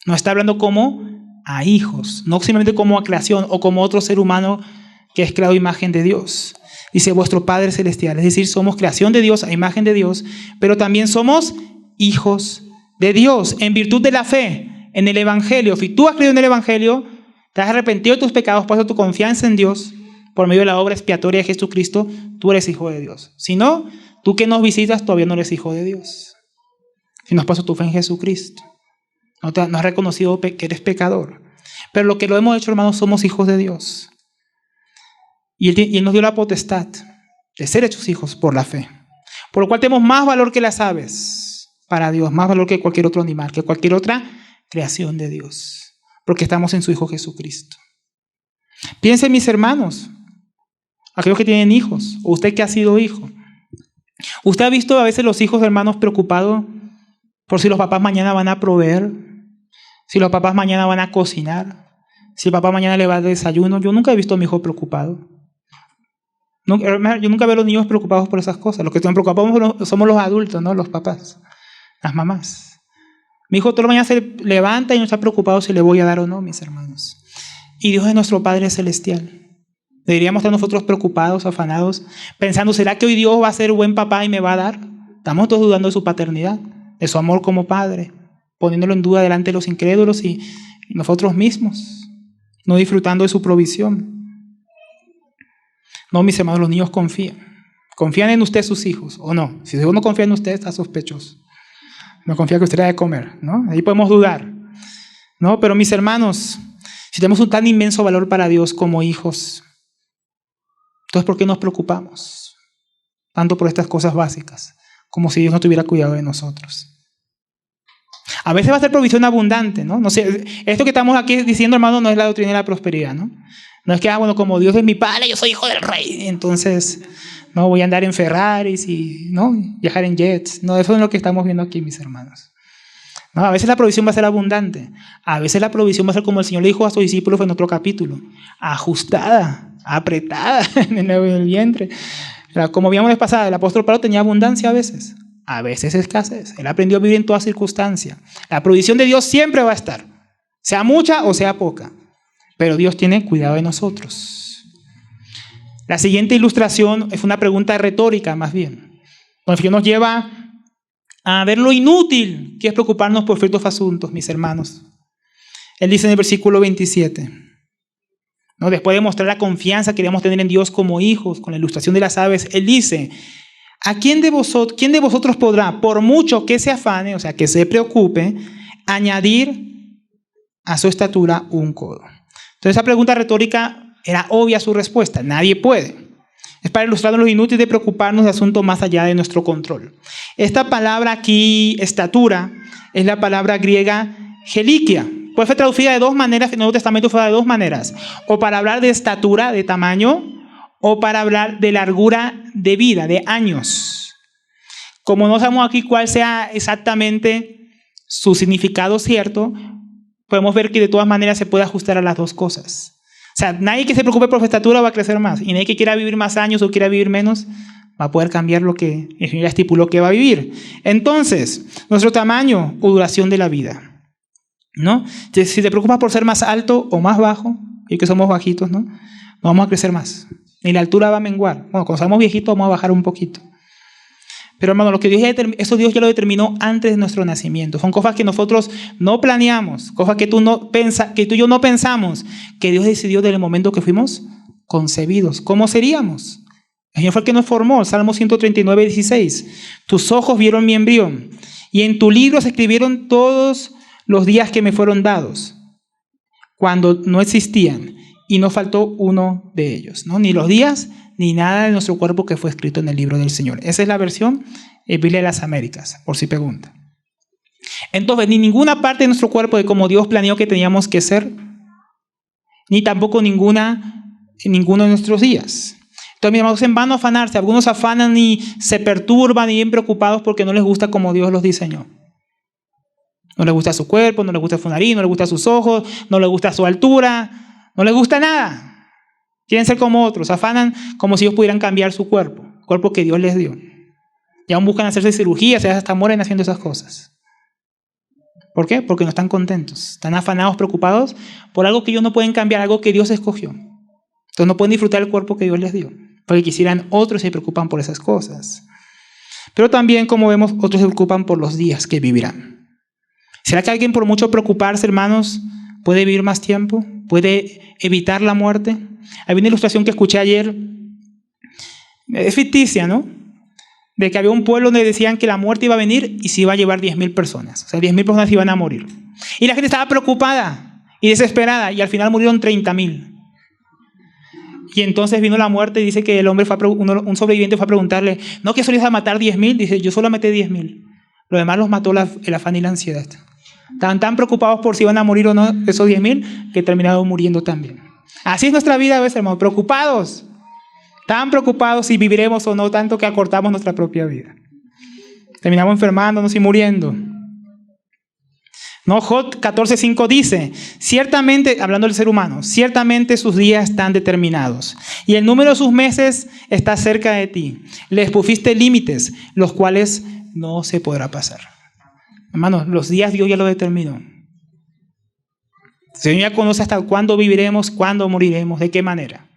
Speaker 1: No está hablando como a hijos, no simplemente como a creación o como otro ser humano que es creado a imagen de Dios. Dice vuestro Padre Celestial, es decir, somos creación de Dios a imagen de Dios, pero también somos hijos de Dios en virtud de la fe en el Evangelio. Si tú has creído en el Evangelio, te has arrepentido de tus pecados, puesto tu confianza en Dios por medio de la obra expiatoria de Jesucristo, tú eres hijo de Dios. Si no, tú que nos visitas todavía no eres hijo de Dios. Si no has puesto tu fe en Jesucristo. No has reconocido que eres pecador. Pero lo que lo hemos hecho, hermanos, somos hijos de Dios. Y Él nos dio la potestad de ser hechos hijos por la fe. Por lo cual tenemos más valor que las aves. para Dios, más valor que cualquier otro animal, que cualquier otra creación de Dios, porque estamos en su Hijo Jesucristo. Piensen, mis hermanos, aquellos que tienen hijos, o usted que ha sido hijo. ¿Usted ha visto a veces los hijos, hermanos, preocupados por si los papás mañana van a proveer, si los papás mañana van a cocinar, si el papá mañana le va a dar desayuno? Yo nunca he visto a mi hijo preocupado. Yo nunca veo a los niños preocupados por esas cosas. Los que están preocupados somos los adultos, ¿no? Los papás, las mamás. Mi hijo toda la mañana se levanta y no está preocupado si le voy a dar o no, mis hermanos. Y Dios es nuestro Padre Celestial. Deberíamos estar nosotros preocupados, afanados, pensando, ¿será que hoy Dios va a ser buen papá y me va a dar? Estamos todos dudando de su paternidad, de su amor como padre, poniéndolo en duda delante de los incrédulos y nosotros mismos, no disfrutando de su provisión. No, mis hermanos, los niños confían. ¿Confían en usted sus hijos o no? Si uno no confía en usted, está sospechoso. No confía que usted le ha de comer, ¿no? Ahí podemos dudar, ¿no? Pero mis hermanos, si tenemos un tan inmenso valor para Dios como hijos, entonces, ¿por qué nos preocupamos tanto por estas cosas básicas? Como si Dios no tuviera cuidado de nosotros. A veces va a ser provisión abundante, ¿no? No sé, esto que estamos aquí diciendo, hermano, no es la doctrina de la prosperidad, ¿no? No es que, bueno, como Dios es mi padre, yo soy hijo del rey, entonces no voy a andar en Ferraris y no viajar en jets. No, eso es lo que estamos viendo aquí, mis hermanos. No, a veces la provisión va a ser abundante. A veces la provisión va a ser como el Señor le dijo a sus discípulos en otro capítulo, ajustada, apretada en el vientre. Como vimos la vez pasada, el apóstol Pablo tenía abundancia a veces escasez. Él aprendió a vivir en toda circunstancia. La provisión de Dios siempre va a estar, sea mucha o sea poca, pero Dios tiene cuidado de nosotros. La siguiente ilustración es una pregunta retórica, más bien, donde nos lleva a ver lo inútil que es preocuparnos por ciertos asuntos, mis hermanos. Él dice en el versículo 27, ¿no? Después de mostrar la confianza que debemos tener en Dios como hijos, con la ilustración de las aves, él dice, quién de vosotros podrá, por mucho que se afane, o sea, que se preocupe, añadir a su estatura un codo? Entonces esa pregunta retórica era obvia su respuesta, nadie puede. Es para ilustrarnos lo inútil de preocuparnos de asuntos más allá de nuestro control. Esta palabra aquí, estatura, es la palabra griega gelikia. Puede ser traducida de dos maneras, en el Nuevo Testamento fue de dos maneras. O para hablar de estatura, de tamaño, o para hablar de largura de vida, de años. Como no sabemos aquí cuál sea exactamente su significado cierto, podemos ver que de todas maneras se puede ajustar a las dos cosas. O sea, nadie que se preocupe por su estatura va a crecer más. Y nadie que quiera vivir más años o quiera vivir menos va a poder cambiar lo que el Señor estipuló que va a vivir. Entonces, nuestro tamaño o duración de la vida, ¿no? Si te preocupas por ser más alto o más bajo, y que somos bajitos, ¿no? No vamos a crecer más. Ni la altura va a menguar. Bueno, cuando seamos viejitos vamos a bajar un poquito. Pero hermano, lo que eso Dios ya lo determinó antes de nuestro nacimiento. Son cosas que nosotros no planeamos, cosas que tú y yo no pensamos, que Dios decidió desde el momento que fuimos concebidos. ¿Cómo seríamos? El Señor fue el que nos formó. Salmo 139, 16. Tus ojos vieron mi embrión y en tu libro se escribieron todos los días que me fueron dados, cuando no existían y no faltó uno de ellos, ¿no? Ni los días ni nada de nuestro cuerpo que fue escrito en el libro del Señor. Esa es la versión Biblia de las Américas, por si pregunta. Entonces, ni ninguna parte de nuestro cuerpo de como Dios planeó que teníamos que ser, ni tampoco ninguno de nuestros días. Entonces, mis hermanos, en vano afanarse. Algunos afanan y se perturban y bien preocupados porque no les gusta como Dios los diseñó. No les gusta su cuerpo, no les gusta su nariz, no les gusta sus ojos, no les gusta su altura, no les gusta nada. Quieren ser como otros, afanan como si ellos pudieran cambiar su cuerpo, el cuerpo que Dios les dio. Y aún buscan hacerse cirugías, hasta mueren haciendo esas cosas. ¿Por qué? Porque no están contentos, están afanados, preocupados por algo que ellos no pueden cambiar, algo que Dios escogió. Entonces no pueden disfrutar el cuerpo que Dios les dio, porque quisieran otros se preocupan por esas cosas. Pero también, como vemos, otros se preocupan por los días que vivirán. ¿Será que alguien por mucho preocuparse, hermanos, puede vivir más tiempo? ¿Puede evitar la muerte? Hay una ilustración que escuché ayer, es ficticia, ¿no? De que había un pueblo donde decían que la muerte iba a venir y se iba a llevar 10.000 personas. O sea, 10.000 personas iban a morir. Y la gente estaba preocupada y desesperada y al final murieron 30.000. Y entonces vino la muerte y dice que el hombre un sobreviviente fue a preguntarle, ¿no que solo ibas a matar 10.000? Dice, yo solo maté 10.000. Lo demás los mató el afán y la ansiedad. Estaban tan preocupados por si iban a morir o no esos 10,000 que terminaron muriendo también. Así es nuestra vida a veces, hermanos, preocupados. Tan preocupados si viviremos o no, tanto que acortamos nuestra propia vida. Terminamos enfermándonos y muriendo. No, Job 14:5 dice, ciertamente, hablando del ser humano, ciertamente sus días están determinados y el número de sus meses está cerca de ti. Les pusiste límites, los cuales no se podrá pasar. Hermanos, los días Dios ya lo determinó. El Señor ya conoce hasta cuándo viviremos, cuándo moriremos, de qué manera.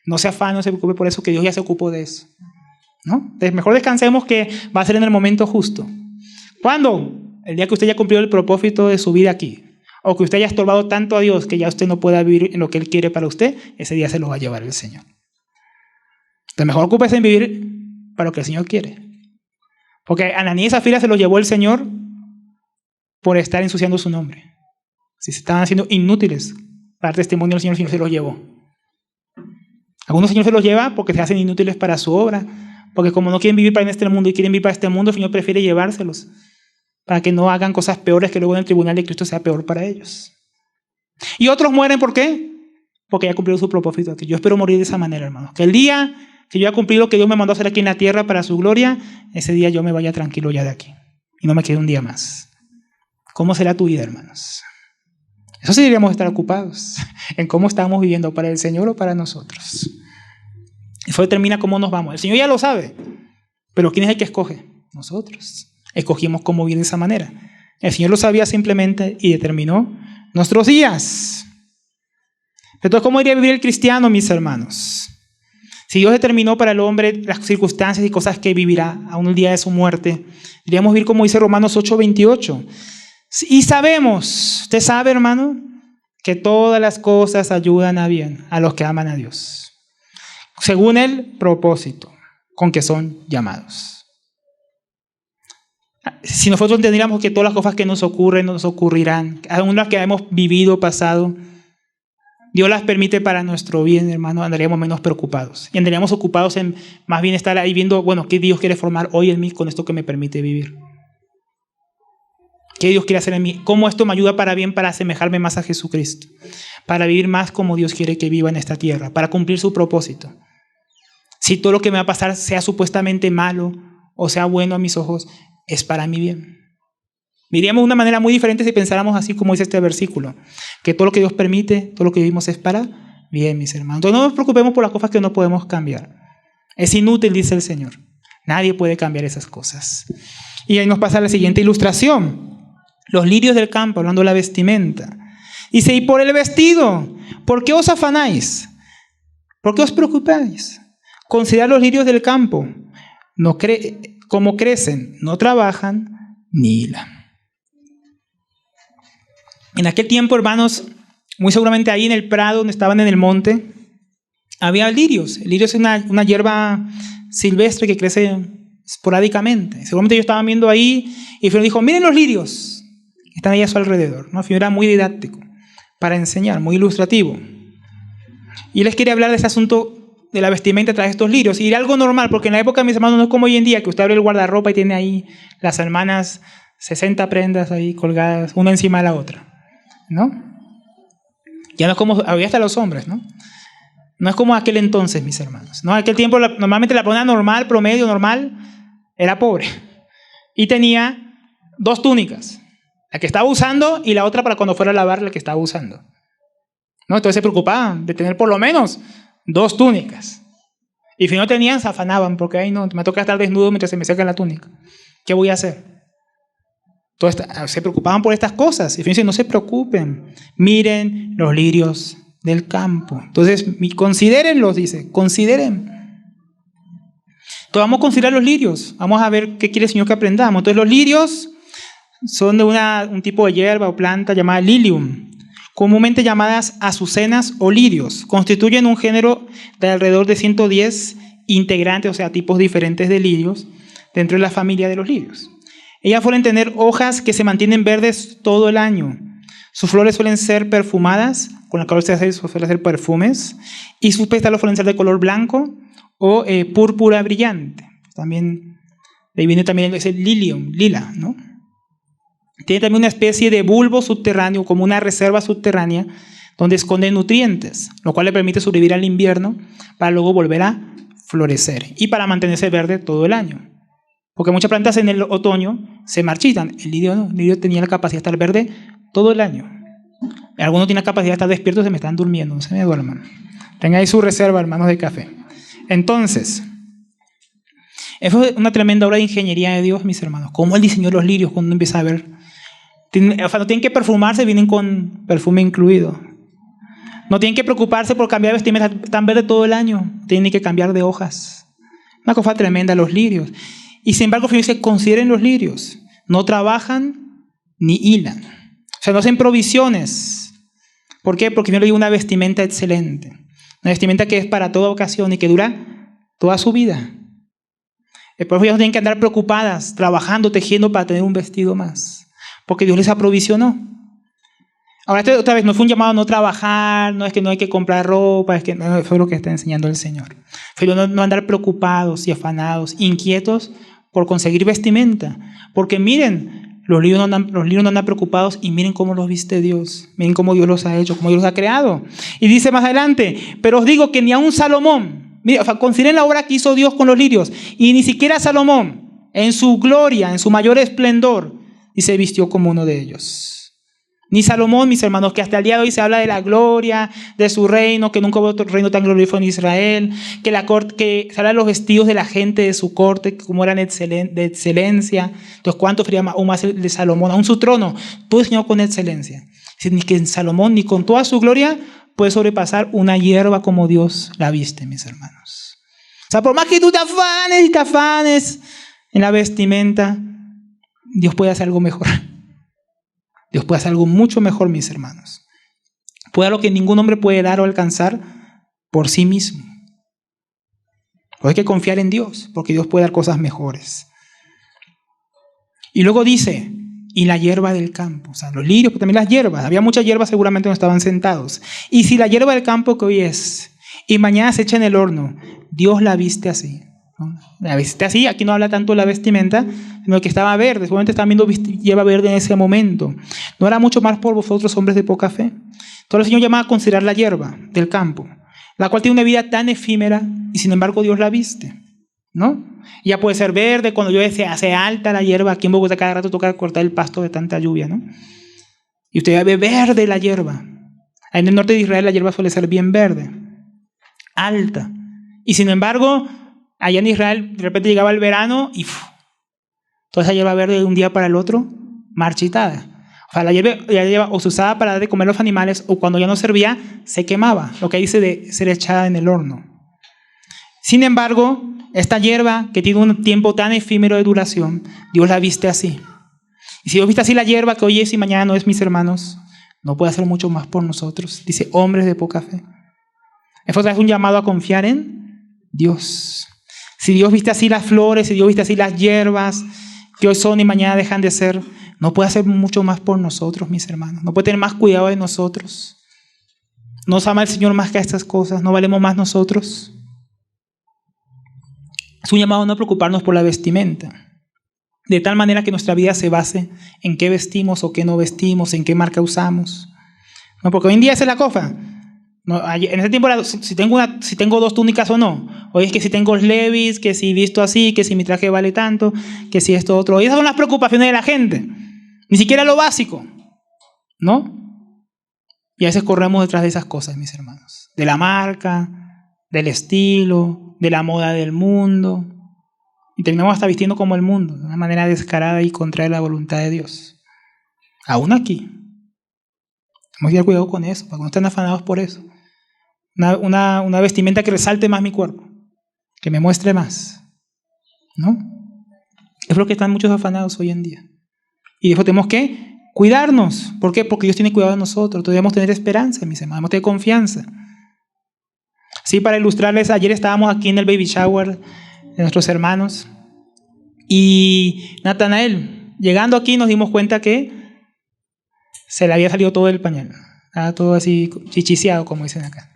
Speaker 1: No se afane, no se preocupe por eso, que Dios ya se ocupó de eso, ¿no? Entonces, mejor descansemos, que va a ser en el momento justo. ¿Cuándo? El día que usted ya cumplió el propósito de su vida aquí, o que usted haya estorbado tanto a Dios que ya usted no pueda vivir en lo que Él quiere para usted, ese día se lo va a llevar el Señor. Entonces mejor ocúpese en vivir para lo que el Señor quiere. Porque Ananías y Zafira se los llevó el Señor por estar ensuciando su nombre. Si se estaban haciendo inútiles para el testimonio del Señor, el Señor se los llevó. Algunos Señor se los lleva porque se hacen inútiles para su obra, porque como no quieren vivir para este mundo y quieren vivir para este mundo, el Señor prefiere llevárselos, para que no hagan cosas peores, que luego en el tribunal de Cristo sea peor para ellos. Y otros mueren, ¿por qué? Porque ya cumplieron su propósito aquí. Yo espero morir de esa manera, hermanos. Que el día que yo haya cumplido lo que Dios me mandó a hacer aquí en la tierra para su gloria, ese día yo me vaya tranquilo ya de aquí. Y no me quede un día más. ¿Cómo será tu vida, hermanos? Eso sí deberíamos estar ocupados, en cómo estamos viviendo, para el Señor o para nosotros. Eso determina cómo nos vamos. El Señor ya lo sabe, pero ¿quién es el que escoge? Nosotros. Escogimos cómo vivir de esa manera. El Señor lo sabía simplemente y determinó nuestros días. Entonces, ¿cómo iría a vivir el cristiano, mis hermanos? Si Dios determinó para el hombre las circunstancias y cosas que vivirá aún el día de su muerte, deberíamos vivir como dice Romanos 8:28. Y sabemos, usted sabe, hermano, que todas las cosas ayudan a bien a los que aman a Dios, según el propósito con que son llamados. Si nosotros entendiéramos que todas las cosas que nos ocurren, nos ocurrirán, aún las que hemos vivido, pasado, Dios las permite para nuestro bien, hermano, andaríamos menos preocupados. Y andaríamos ocupados en más bien estar ahí viendo, bueno, ¿qué Dios quiere formar hoy en mí con esto que me permite vivir? ¿Qué Dios quiere hacer en mí? ¿Cómo esto me ayuda para bien, para asemejarme más a Jesucristo? Para vivir más como Dios quiere que viva en esta tierra, para cumplir su propósito. Si todo lo que me va a pasar sea supuestamente malo o sea bueno a mis ojos, es para mi bien. Viviríamos de una manera muy diferente si pensáramos así como dice este versículo, que todo lo que Dios permite, todo lo que vivimos es para bien, mis hermanos. Entonces no nos preocupemos por las cosas que no podemos cambiar. Es inútil, dice el Señor. Nadie puede cambiar esas cosas. Y ahí nos pasa la siguiente ilustración. Los lirios del campo, hablando de la vestimenta. Dice, y por el vestido, ¿por qué os afanáis? ¿Por qué os preocupáis? Considerad los lirios del campo. Cómo crecen, no trabajan ni hilan. En aquel tiempo, hermanos, muy seguramente ahí en el prado donde estaban en el monte, había lirios. El lirio es una hierba silvestre que crece esporádicamente. Seguramente ellos estaban viendo ahí y el Señor dijo, miren los lirios que están ahí a su alrededor. ¿No? El Señor era muy didáctico para enseñar, muy ilustrativo. Y les quería hablar de ese asunto de la vestimenta a través de estos lirios. Y era algo normal, porque en la época, mis hermanos, no es como hoy en día, que usted abre el guardarropa y tiene ahí las hermanas 60 prendas ahí colgadas, una encima de la otra, ¿no? Ya no es como, había hasta los hombres, ¿no? No es como aquel entonces, mis hermanos, ¿no? En aquel tiempo, normalmente la persona normal, promedio, normal, era pobre. Y tenía 2 túnicas, la que estaba usando y la otra para cuando fuera a lavar la que estaba usando, ¿no? Entonces se preocupaban de tener por lo menos 2 túnicas. Y si no tenían, se afanaban, porque ahí no, me toca estar desnudo mientras se me seca la túnica. ¿Qué voy a hacer? Entonces, se preocupaban por estas cosas. Y fíjense, no se preocupen. Miren los lirios del campo. Entonces, considérenlos, dice. Consideren. Entonces, vamos a considerar los lirios. Vamos a ver qué quiere el Señor que aprendamos. Entonces, los lirios son de un tipo de hierba o planta llamada lilium, comúnmente llamadas azucenas o lirios. Constituyen un género de alrededor de 110 integrantes, o sea, tipos diferentes de lirios, dentro de la familia de los lirios. Ellas suelen tener hojas que se mantienen verdes todo el año. Sus flores suelen ser perfumadas, con la cual suelen hacer perfumes, y sus pétalos suelen ser de color blanco o púrpura brillante. También De ahí viene también ese lila, ¿no? Tiene también una especie de bulbo subterráneo, como una reserva subterránea, donde esconde nutrientes, lo cual le permite sobrevivir al invierno para luego volver a florecer y para mantenerse verde todo el año. Porque muchas plantas en el otoño se marchitan. El lirio no, el lirio tenía la capacidad de estar verde todo el año. Algunos tienen la capacidad de estar despiertos y se me están durmiendo, no se me duerman. Tengan ahí su reserva, hermanos, de café. Entonces, eso es una tremenda obra de ingeniería de Dios, mis hermanos. Cómo Él diseñó los lirios cuando uno empieza a ver. O sea, no tienen que perfumarse, vienen con perfume incluido. No tienen que preocuparse por cambiar de vestimenta, están verdes todo el año. Tienen que cambiar de hojas. Una cosa tremenda, los lirios. Y sin embargo, dice, consideren los lirios. No trabajan ni hilan. O sea, no hacen provisiones. ¿Por qué? Porque Dios le dio una vestimenta excelente. Una vestimenta que es para toda ocasión y que dura toda su vida. Por eso ellos no tienen que andar preocupadas, trabajando, tejiendo para tener un vestido más. Porque Dios les aprovisionó. Ahora, otra vez, no fue un llamado a no trabajar, no es que no hay que comprar ropa, es que no, fue lo que está enseñando el Señor. Pero no andar preocupados y afanados, inquietos por conseguir vestimenta. Porque miren, los lirios no andan preocupados y miren cómo los viste Dios. Miren cómo Dios los ha hecho, cómo Dios los ha creado. Y dice más adelante, pero os digo que ni aun Salomón, mira, o sea, consideren la obra que hizo Dios con los lirios, y ni siquiera Salomón, en su gloria, en su mayor esplendor, y se vistió como uno de ellos. Ni Salomón, mis hermanos, que hasta el día de hoy se habla de la gloria de su reino, que nunca hubo otro reino tan glorioso en Israel, que se habla de los vestidos de la gente de su corte, como eran de excelencia. Entonces, ¿cuánto sería aún más el de Salomón? Aún su trono, todo diseñado con excelencia. Ni que en Salomón, ni con toda su gloria, puede sobrepasar una hierba como Dios la viste, mis hermanos. O sea, por más que tú te afanes en la vestimenta, Dios puede hacer algo mejor. Dios puede hacer algo mucho mejor, mis hermanos. Puede dar lo que ningún hombre puede dar o alcanzar por sí mismo. Pero hay que confiar en Dios, porque Dios puede dar cosas mejores. Y luego dice, y la hierba del campo. O sea, los lirios, pero también las hierbas. Había muchas hierbas, seguramente no estaban sentados. Y si la hierba del campo que hoy es, y mañana se echa en el horno, Dios la viste así. ¿No? La viste así, aquí no habla tanto de la vestimenta, sino que estaba verde. Seguramente estaban viendo hierba verde en ese momento. No era mucho más por vosotros, hombres de poca fe. Entonces el Señor llama a considerar la hierba del campo, la cual tiene una vida tan efímera y sin embargo Dios la viste, ¿no? Ya puede ser verde, cuando llueve se hace alta la hierba. Aquí en Bogotá cada rato toca cortar el pasto de tanta lluvia, ¿no? Y usted ya ve verde la hierba. En el norte de Israel la hierba suele ser bien verde, alta. Y sin embargo, allá en Israel de repente llegaba el verano y toda esa hierba verde de un día para el otro, marchitada. O sea, la hierba o se usaba para dar de comer a los animales, o cuando ya no servía, se quemaba, lo que dice de ser echada en el horno. Sin embargo, esta hierba que tiene un tiempo tan efímero de duración, Dios la viste así. Y si Dios viste así la hierba que hoy es y mañana no es, mis hermanos, no puede hacer mucho más por nosotros. Dice, hombres de poca fe. Esto es un llamado a confiar en Dios. Si Dios viste así las flores, si Dios viste así las hierbas, que hoy son y mañana dejan de ser, no puede hacer mucho más por nosotros, mis hermanos. No puede tener más cuidado de nosotros. Nos ama el Señor más que a estas cosas. No valemos más nosotros. Es un llamado a no preocuparnos por la vestimenta, de tal manera que nuestra vida se base en qué vestimos o qué no vestimos, en qué marca usamos. No, porque hoy en día esa es la cosa. No, en ese tiempo era si tengo dos túnicas o no. Hoy es que si tengo Levi's, que si visto así, que si mi traje vale tanto, que si esto otro. Y esas son las preocupaciones de la gente. Ni siquiera lo básico, ¿no? Y a veces corremos detrás de esas cosas, mis hermanos. De la marca, del estilo, de la moda del mundo. Y terminamos hasta vistiendo como el mundo, de una manera descarada y contraria a la voluntad de Dios. Aún aquí. Tenemos que tener cuidado con eso, para que no estén afanados por eso. Una vestimenta que resalte más mi cuerpo, que me muestre más, ¿no? Es lo que están muchos afanados hoy en día. Y después tenemos que cuidarnos. ¿Por qué? Porque Dios tiene cuidado de nosotros. Debemos tener esperanza, mis hermanos, debemos tener confianza. Sí, para ilustrarles, ayer estábamos aquí en el baby shower de nuestros hermanos y Natanael, llegando aquí nos dimos cuenta que se le había salido todo el pañal. Estaba todo así chichiciado, como dicen acá,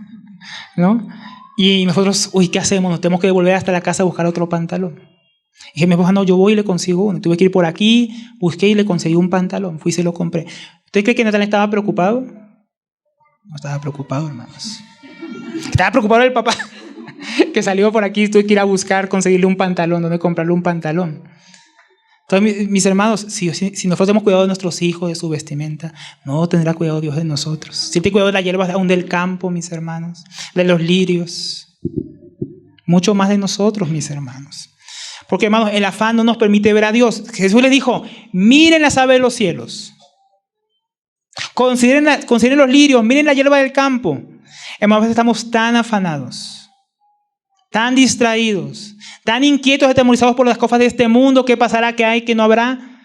Speaker 1: ¿no? Y nosotros, ¿qué hacemos? Nos tenemos que volver hasta la casa a buscar otro pantalón. Dije, mi esposa, no, yo voy y le consigo uno. Tuve que ir por aquí, busqué y le conseguí un pantalón. Fui y se lo compré. ¿Usted cree que Natán estaba preocupado? No estaba preocupado, hermanos. Estaba preocupado el papá que salió por aquí. Tuve que ir a buscar, conseguirle un pantalón, donde comprarle un pantalón. Entonces, mis hermanos, si nosotros tenemos cuidado de nuestros hijos, de su vestimenta, no tendrá cuidado Dios de nosotros. Si tiene cuidado de las hierbas aún del campo, mis hermanos, de los lirios, mucho más de nosotros, mis hermanos. Porque, hermanos, el afán no nos permite ver a Dios. Jesús les dijo, miren las aves de los cielos, consideren los lirios, miren la hierba del campo. Hermanos, a veces estamos tan afanados, tan distraídos, tan inquietos, atemorizados por las cosas de este mundo, qué pasará, qué hay, qué no habrá,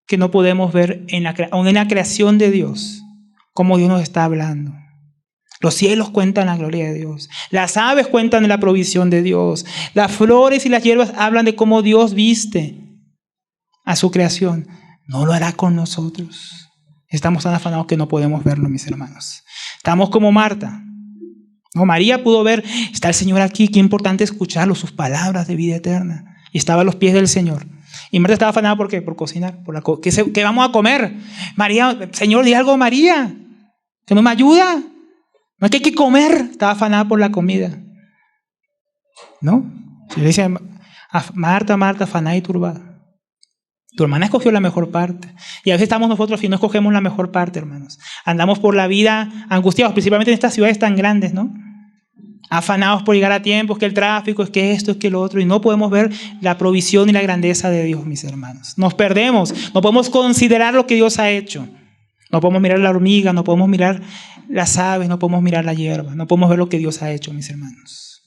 Speaker 1: que no podemos ver aún en la creación de Dios cómo Dios nos está hablando. Los cielos cuentan la gloria de Dios, las aves cuentan la provisión de Dios, las flores y las hierbas hablan de cómo Dios viste a su creación. No lo hará con nosotros. Estamos tan afanados que no podemos verlo, mis hermanos. Estamos como Marta. No, María pudo ver, está el Señor aquí, qué importante escucharlo, sus palabras de vida eterna. Y estaba a los pies del Señor. Y Marta estaba afanada, ¿por qué? Por cocinar. ¿Qué vamos a comer? María, Señor, di algo a María, que no me ayuda. No es que hay que comer. Estaba afanada por la comida. ¿No? Se le dice, Marta, Marta, afanada y turbada. Tu hermana escogió la mejor parte. Y a veces estamos nosotros y no escogemos la mejor parte, hermanos. Andamos por la vida angustiados, principalmente en estas ciudades tan grandes, ¿no? Afanados por llegar a tiempo, es que el tráfico, es que esto, es que lo otro. Y no podemos ver la provisión y la grandeza de Dios, mis hermanos. Nos perdemos. No podemos considerar lo que Dios ha hecho. No podemos mirar la hormiga, no podemos mirar las aves, no podemos mirar la hierba. No podemos ver lo que Dios ha hecho, mis hermanos.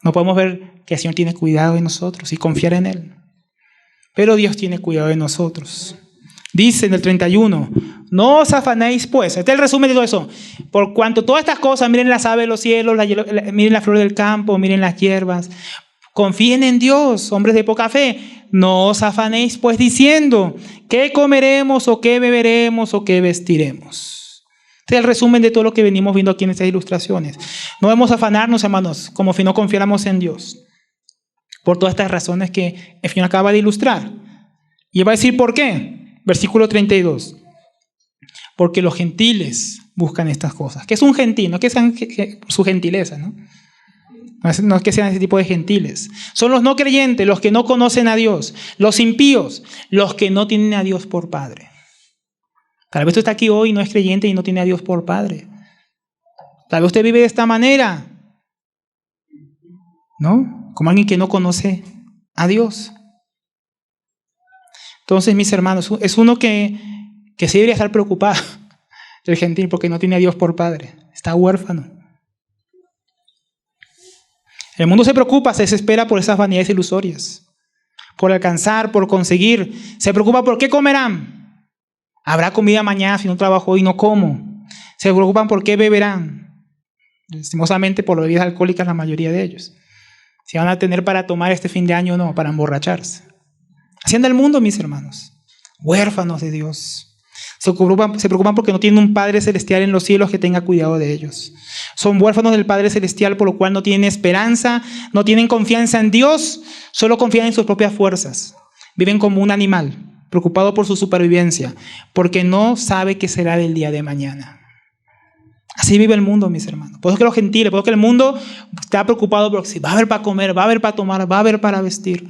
Speaker 1: No podemos ver que el Señor tiene cuidado de nosotros y confiar en Él. Pero Dios tiene cuidado de nosotros. Dice en el 31, no os afanéis pues. Este es el resumen de todo eso. Por cuanto todas estas cosas, miren las aves de los cielos, miren la flor del campo, miren las hierbas. Confíen en Dios, hombres de poca fe. No os afanéis pues diciendo, ¿qué comeremos o qué beberemos o qué vestiremos? Este es el resumen de todo lo que venimos viendo aquí en estas ilustraciones. No debemos afanarnos, hermanos, como si no confiáramos en Dios. Por todas estas razones que el Señor acaba de ilustrar. Y va a decir ¿por qué? Versículo 32. Porque los gentiles buscan estas cosas. ¿Qué es un gentil? No es que sean su gentileza, ¿no? No es que sean ese tipo de gentiles. Son los no creyentes, los que no conocen a Dios. Los impíos, los que no tienen a Dios por Padre. Tal vez usted está aquí hoy y no es creyente y no tiene a Dios por Padre. Tal vez usted vive de esta manera, ¿no? Como alguien que no conoce a Dios. Entonces, mis hermanos, es uno que sí debería estar preocupado, el gentil, porque no tiene a Dios por Padre. Está huérfano. El mundo se preocupa, se desespera por esas vanidades ilusorias, por alcanzar, por conseguir. Se preocupa por qué comerán. ¿Habrá comida mañana si no trabajo hoy? No como. Se preocupan por qué beberán. Lastimosamente por bebidas alcohólicas la mayoría de ellos. Si van a tener para tomar este fin de año o no, para emborracharse. Así anda el mundo, mis hermanos. Huérfanos de Dios. Se preocupan porque no tienen un Padre Celestial en los cielos que tenga cuidado de ellos. Son huérfanos del Padre Celestial, por lo cual no tienen esperanza, no tienen confianza en Dios, solo confían en sus propias fuerzas. Viven como un animal, preocupado por su supervivencia, porque no sabe qué será del día de mañana. Así vive el mundo, mis hermanos. Por eso que los gentiles, por eso que el mundo está preocupado por si va a haber para comer, va a haber para tomar, va a haber para vestir.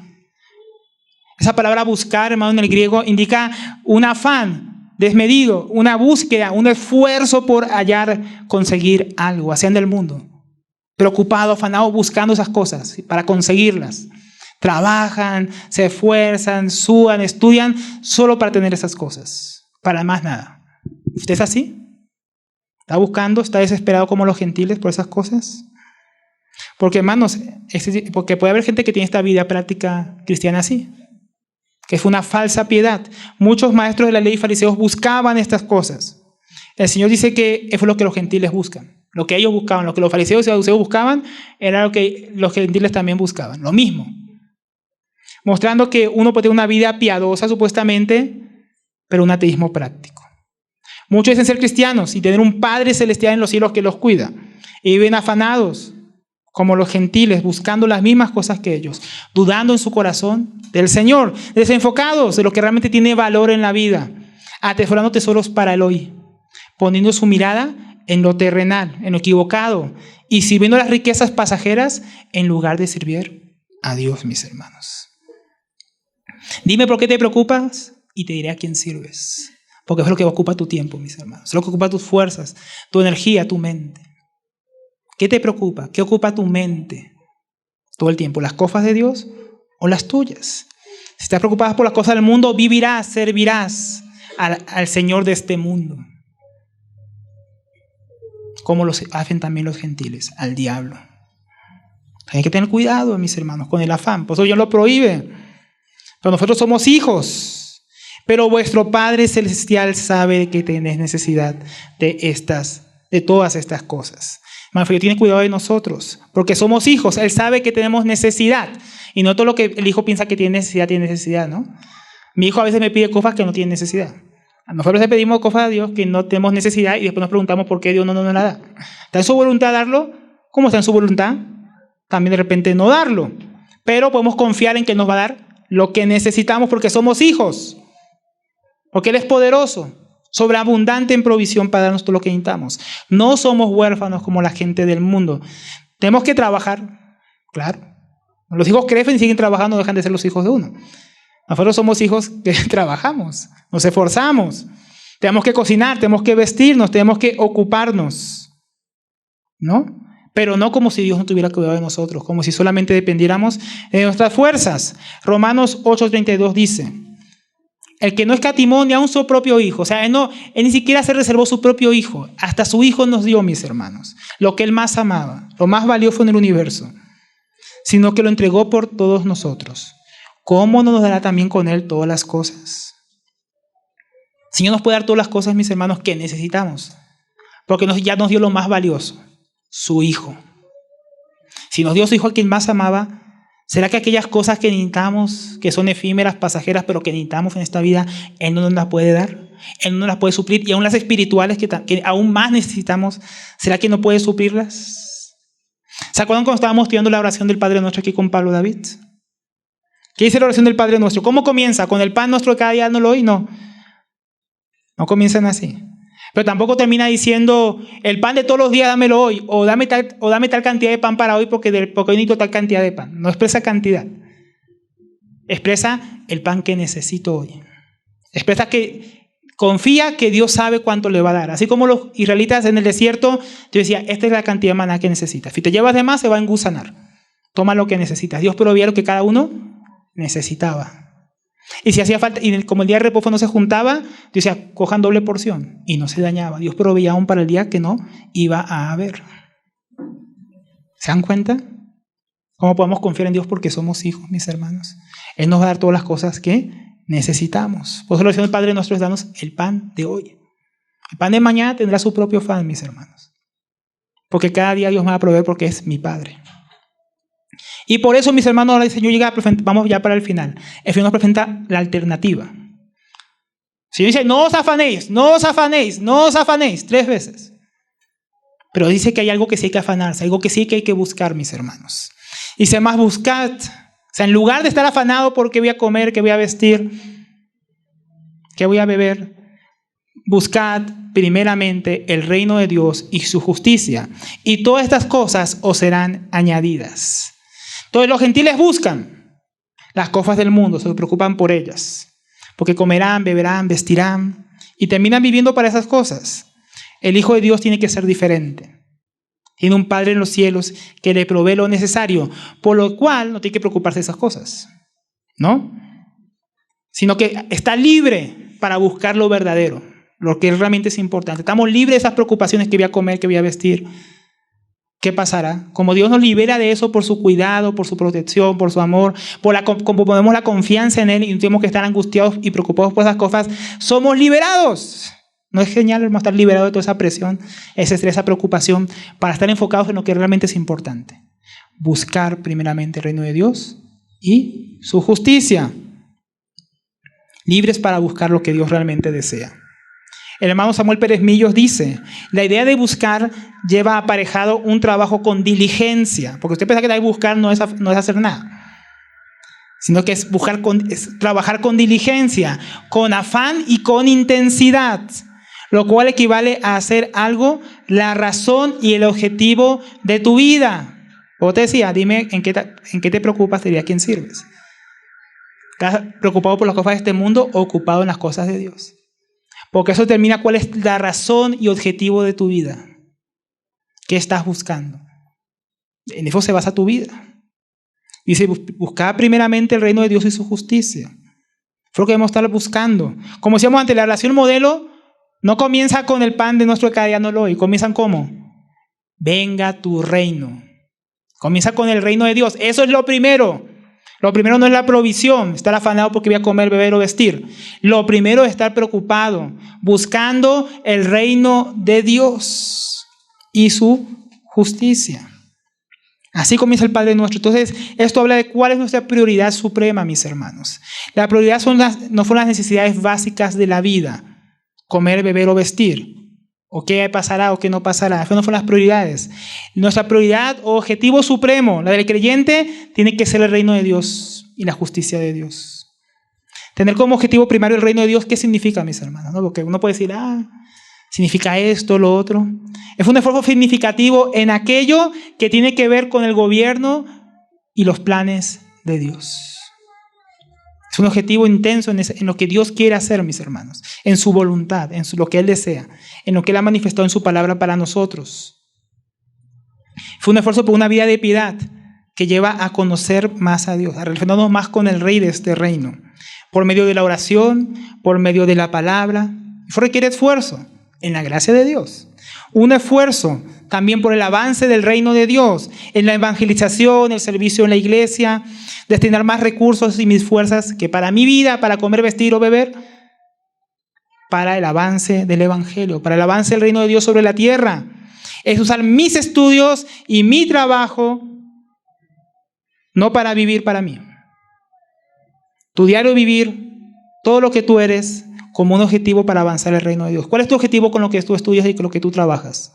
Speaker 1: Esa palabra buscar, hermano, en el griego indica un afán desmedido, una búsqueda, un esfuerzo por hallar, conseguir algo. Así anda el mundo. Preocupado, afanado, buscando esas cosas para conseguirlas. Trabajan, se esfuerzan, sudan, estudian solo para tener esas cosas. Para más nada. ¿Usted es así? ¿Está buscando, está desesperado como los gentiles por esas cosas? Porque, hermanos, porque puede haber gente que tiene esta vida práctica cristiana así, que fue una falsa piedad. Muchos maestros de la ley y fariseos buscaban estas cosas. El Señor dice que eso es lo que los gentiles buscan. Lo que ellos buscaban, lo que los fariseos y saduceos buscaban, era lo que los gentiles también buscaban. Lo mismo. Mostrando que uno puede tener una vida piadosa, supuestamente, pero un ateísmo práctico. Muchos dicen ser cristianos y tener un Padre Celestial en los cielos que los cuida. Y viven afanados, como los gentiles, buscando las mismas cosas que ellos, dudando en su corazón del Señor, desenfocados de lo que realmente tiene valor en la vida, atesorando tesoros para el hoy, poniendo su mirada en lo terrenal, en lo equivocado, y sirviendo las riquezas pasajeras en lugar de servir a Dios, mis hermanos. Dime por qué te preocupas y te diré a quién sirves. Porque es lo que ocupa tu tiempo, mis hermanos. Es lo que ocupa tus fuerzas, tu energía, tu mente. ¿Qué te preocupa? ¿Qué ocupa tu mente todo el tiempo? ¿Las cosas de Dios o las tuyas? Si estás preocupado por las cosas del mundo, vivirás, servirás al Señor de este mundo. Como lo hacen también los gentiles, al diablo. Hay que tener cuidado, mis hermanos, con el afán. Por eso Dios lo prohíbe. Pero nosotros somos hijos. Pero vuestro Padre Celestial sabe que tenéis necesidad de todas estas cosas. Manfredo tiene cuidado de nosotros, porque somos hijos. Él sabe que tenemos necesidad. Y no todo lo que el hijo piensa que tiene necesidad, ¿no? Mi hijo a veces me pide cosas que no tiene necesidad. A nosotros le pedimos cosas a Dios que no tenemos necesidad y después nos preguntamos por qué Dios no nos la da. ¿Está en su voluntad darlo? ¿Cómo está en su voluntad? También de repente no darlo. Pero podemos confiar en que nos va a dar lo que necesitamos porque somos hijos. Porque Él es poderoso, sobreabundante en provisión para darnos todo lo que necesitamos. No somos huérfanos como la gente del mundo. Tenemos que trabajar, claro. Los hijos crecen y siguen trabajando, dejan de ser los hijos de uno. Nosotros somos hijos que trabajamos, nos esforzamos. Tenemos que cocinar, tenemos que vestirnos, tenemos que ocuparnos, ¿no? Pero no como si Dios no tuviera cuidado de nosotros, como si solamente dependiéramos de nuestras fuerzas. Romanos 8:32 dice: el que no escatimó ni aun su propio hijo, o sea, él ni siquiera se reservó su propio hijo, hasta su hijo nos dio, mis hermanos, lo que él más amaba, lo más valioso en el universo, sino que lo entregó por todos nosotros. ¿Cómo no nos dará también con él todas las cosas? El Señor nos puede dar todas las cosas, mis hermanos, que necesitamos, porque ya nos dio lo más valioso, su hijo. Si nos dio su hijo a quien más amaba, ¿será que aquellas cosas que necesitamos, que son efímeras, pasajeras, pero que necesitamos en esta vida, Él no nos las puede dar? Él no nos las puede suplir. Y aún las espirituales que aún más necesitamos, ¿será que no puede suplirlas? ¿Se acuerdan cuando estábamos estudiando la oración del Padre Nuestro aquí con Pablo David? ¿Qué dice la oración del Padre Nuestro? ¿Cómo comienza? ¿Con el pan nuestro de cada día dándolo hoy? No. No comienzan así. Pero tampoco termina diciendo, el pan de todos los días dámelo hoy, o dame tal cantidad de pan para hoy porque hoy necesito tal cantidad de pan. No expresa cantidad. Expresa el pan que necesito hoy. Expresa que confía que Dios sabe cuánto le va a dar. Así como los israelitas en el desierto, Dios decía, esta es la cantidad de maná que necesitas. Si te llevas de más, se va a engusanar. Toma lo que necesitas. Dios proveía lo que cada uno necesitaba. Y si hacía falta, y como el día de reposo no se juntaba, Dios decía, cojan doble porción. Y no se dañaba. Dios proveía aún para el día que no iba a haber. ¿Se dan cuenta? ¿Cómo podemos confiar en Dios? Porque somos hijos, mis hermanos. Él nos va a dar todas las cosas que necesitamos. Por eso la oración del Padre Nuestro es darnos el pan de hoy. El pan de mañana tendrá su propio pan, mis hermanos. Porque cada día Dios me va a proveer porque es mi Padre. Y por eso, mis hermanos, ahora el Señor llega, vamos ya para el final. El Señor nos presenta la alternativa. El Señor dice, no os afanéis, no os afanéis, no os afanéis, 3 veces. Pero dice que hay algo que sí hay que afanarse, algo que sí que hay que buscar, mis hermanos. Dice más, buscad. O sea, en lugar de estar afanado por qué voy a comer, qué voy a vestir, qué voy a beber, buscad primeramente el reino de Dios y su justicia. Y todas estas cosas os serán añadidas. Entonces los gentiles buscan las cosas del mundo, se preocupan por ellas, porque comerán, beberán, vestirán y terminan viviendo para esas cosas. El Hijo de Dios tiene que ser diferente. Tiene un Padre en los cielos que le provee lo necesario, por lo cual no tiene que preocuparse de esas cosas, ¿no? Sino que está libre para buscar lo verdadero, lo que realmente es importante. Estamos libres de esas preocupaciones, que voy a comer, que voy a vestir. ¿Qué pasará? Como Dios nos libera de eso por su cuidado, por su protección, por su amor, como ponemos la confianza en Él y no tenemos que estar angustiados y preocupados por esas cosas, somos liberados. ¿No es genial, hermano, estar liberado de toda esa presión, ese estrés, esa preocupación, para estar enfocados en lo que realmente es importante? Buscar primeramente el reino de Dios y su justicia. Libres para buscar lo que Dios realmente desea. El hermano Samuel Pérez Millos dice, la idea de buscar lleva aparejado un trabajo con diligencia, porque usted piensa que buscar no es hacer nada, sino que es trabajar con diligencia, con afán y con intensidad, lo cual equivale a hacer algo la razón y el objetivo de tu vida. Como te decía, dime en qué te preocupas, te diría quién sirves. ¿Estás preocupado por las cosas de este mundo o ocupado en las cosas de Dios? Porque eso determina cuál es la razón y objetivo de tu vida. ¿Qué estás buscando? En eso se basa tu vida. Dice, buscad primeramente el reino de Dios y su justicia. Es lo que debemos estar buscando. Como decíamos antes, la relación modelo no comienza con el pan de nuestro cada día no hoy. Comienzan ¿cómo? Venga tu reino. Comienza con el reino de Dios. Eso es lo primero. Lo primero no es la provisión, estar afanado porque voy a comer, beber o vestir. Lo primero es estar preocupado, buscando el reino de Dios y su justicia. Así comienza el Padre Nuestro. Entonces, esto habla de cuál es nuestra prioridad suprema, mis hermanos. La prioridad no son las necesidades básicas de la vida, comer, beber o vestir. O qué pasará o qué no pasará. Esas no son las prioridades. Nuestra prioridad o objetivo supremo, la del creyente, tiene que ser el reino de Dios y la justicia de Dios. Tener como objetivo primario el reino de Dios, ¿qué significa, mis hermanos? ¿No? Porque uno puede decir, significa esto, lo otro. Es un esfuerzo significativo en aquello que tiene que ver con el gobierno y los planes de Dios. Es un objetivo intenso en lo que Dios quiere hacer, mis hermanos, en su voluntad, lo que Él desea, en lo que Él ha manifestado en su palabra para nosotros. Fue un esfuerzo por una vida de piedad que lleva a conocer más a Dios, a relacionarnos más con el Rey de este reino, por medio de la oración, por medio de la palabra. Eso requiere esfuerzo en la gracia de Dios. Un esfuerzo también por el avance del reino de Dios, en la evangelización, el servicio en la iglesia, destinar más recursos y mis fuerzas que para mi vida, para comer, vestir o beber, para el avance del evangelio, para el avance del reino de Dios sobre la tierra. Es usar mis estudios y mi trabajo, no para vivir para mí. Tu diario vivir, todo lo que tú eres, como un objetivo para avanzar el reino de Dios. ¿Cuál es tu objetivo con lo que tú estudias y con lo que tú trabajas?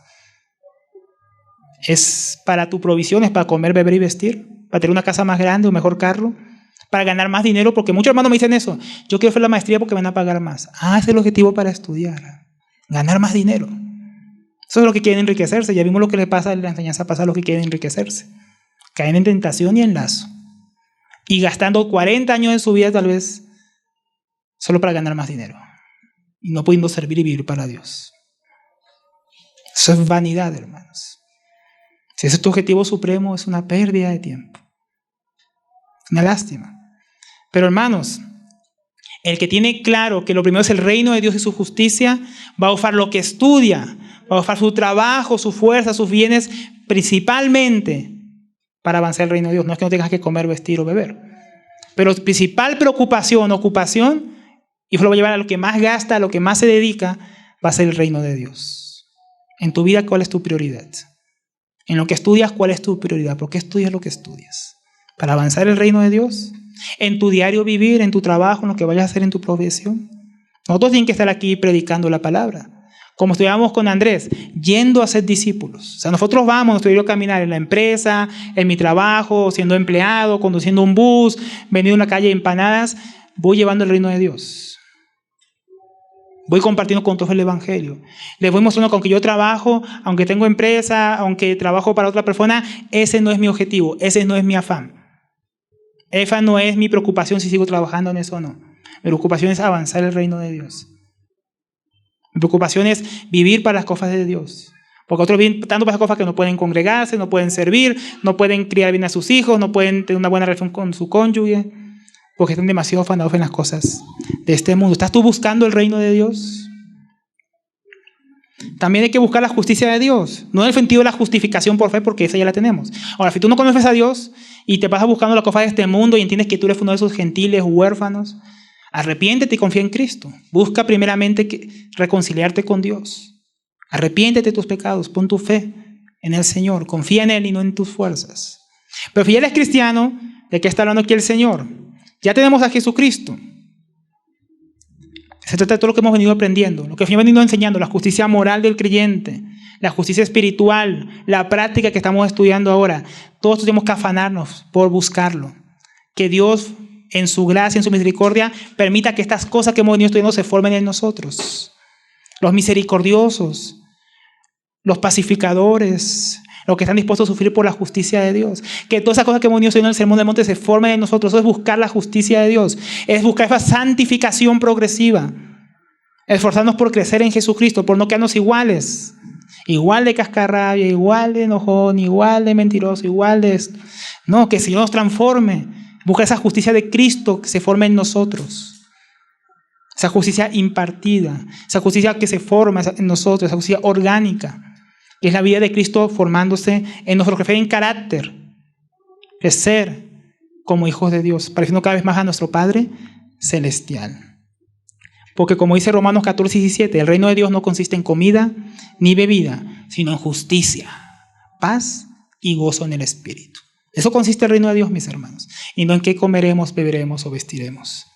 Speaker 1: ¿Es para tu provisión? ¿Es para comer, beber y vestir? ¿Para tener una casa más grande o mejor carro? ¿Para ganar más dinero? Porque muchos hermanos me dicen eso. Yo quiero hacer la maestría porque me van a pagar más. Ese es el objetivo para estudiar. Ganar más dinero. Eso es lo que quieren enriquecerse. Ya vimos lo que le pasa en la enseñanza pasada a los que quieren enriquecerse. Caen en tentación y en lazo. Y gastando 40 años de su vida tal vez solo para ganar más dinero. Y no pudiendo servir y vivir para Dios. Eso es vanidad, hermanos. Si ese es tu objetivo supremo, es una pérdida de tiempo. Una lástima. Pero hermanos, el que tiene claro que lo primero es el reino de Dios y su justicia, va a usar lo que estudia, va a usar su trabajo, su fuerza, sus bienes, principalmente para avanzar el reino de Dios. No es que no tengas que comer, vestir o beber. Pero principal preocupación, ocupación, y eso lo va a llevar a lo que más gasta, a lo que más se dedica, va a ser el reino de Dios. En tu vida, ¿cuál es tu prioridad? En lo que estudias, ¿cuál es tu prioridad? ¿Por qué estudias lo que estudias? ¿Para avanzar el reino de Dios? ¿En tu diario vivir, en tu trabajo, en lo que vayas a hacer en tu profesión? Nosotros tenemos que estar aquí predicando la palabra. Como estudiábamos con Andrés, yendo a ser discípulos. O sea, nosotros vamos, nuestro diario caminar en la empresa, en mi trabajo, siendo empleado, conduciendo un bus, vendiendo en la calle empanadas, voy llevando el reino de Dios. Voy compartiendo con todos el evangelio. Les voy mostrando que aunque yo trabajo, aunque tengo empresa, aunque trabajo para otra persona, ese no es mi objetivo, ese no es mi afán. Esa no es mi preocupación si sigo trabajando en eso o no. Mi preocupación es avanzar el reino de Dios. Mi preocupación es vivir para las cosas de Dios. Porque otros viven tanto para las cosas que no pueden congregarse, no pueden servir, no pueden criar bien a sus hijos, no pueden tener una buena relación con su cónyuge. Porque están demasiado afanados en las cosas de este mundo. ¿Estás tú buscando el reino de Dios? También hay que buscar la justicia de Dios. No en el sentido de la justificación por fe, porque esa ya la tenemos. Ahora, si tú no conoces a Dios y te pasas buscando las cosas de este mundo y entiendes que tú eres uno de esos gentiles huérfanos, arrepiéntete y confía en Cristo. Busca primeramente reconciliarte con Dios. Arrepiéntete de tus pecados. Pon tu fe en el Señor. Confía en Él y no en tus fuerzas. Pero si eres cristiano, ¿de qué está hablando aquí el Señor? Ya tenemos a Jesucristo. Se trata de todo lo que hemos venido aprendiendo, lo que hemos venido enseñando, la justicia moral del creyente, la justicia espiritual, la práctica que estamos estudiando ahora. Todos tenemos que afanarnos por buscarlo. Que Dios, en su gracia, en su misericordia, permita que estas cosas que hemos venido estudiando se formen en nosotros. Los misericordiosos, los pacificadores, los que están dispuestos a sufrir por la justicia de Dios. Que todas esas cosas que hemos venido estudiando en el Sermón del Monte se formen en nosotros. Eso es buscar la justicia de Dios. Es buscar esa santificación progresiva. Esforzarnos por crecer en Jesucristo, por no quedarnos iguales. Igual de cascarrabia, igual de enojón, igual de mentiroso, igual de esto. No, que el Señor nos transforme. Buscar esa justicia de Cristo que se forme en nosotros. Esa justicia impartida. Esa justicia que se forma en nosotros. Esa justicia orgánica. Que es la vida de Cristo formándose en nosotros. Crecer en carácter. Crecer como hijos de Dios. Pareciendo cada vez más a nuestro Padre celestial. Porque como dice Romanos 14:17, el reino de Dios no consiste en comida ni bebida, sino en justicia, paz y gozo en el Espíritu. Eso consiste el reino de Dios, mis hermanos. Y no en qué comeremos, beberemos o vestiremos.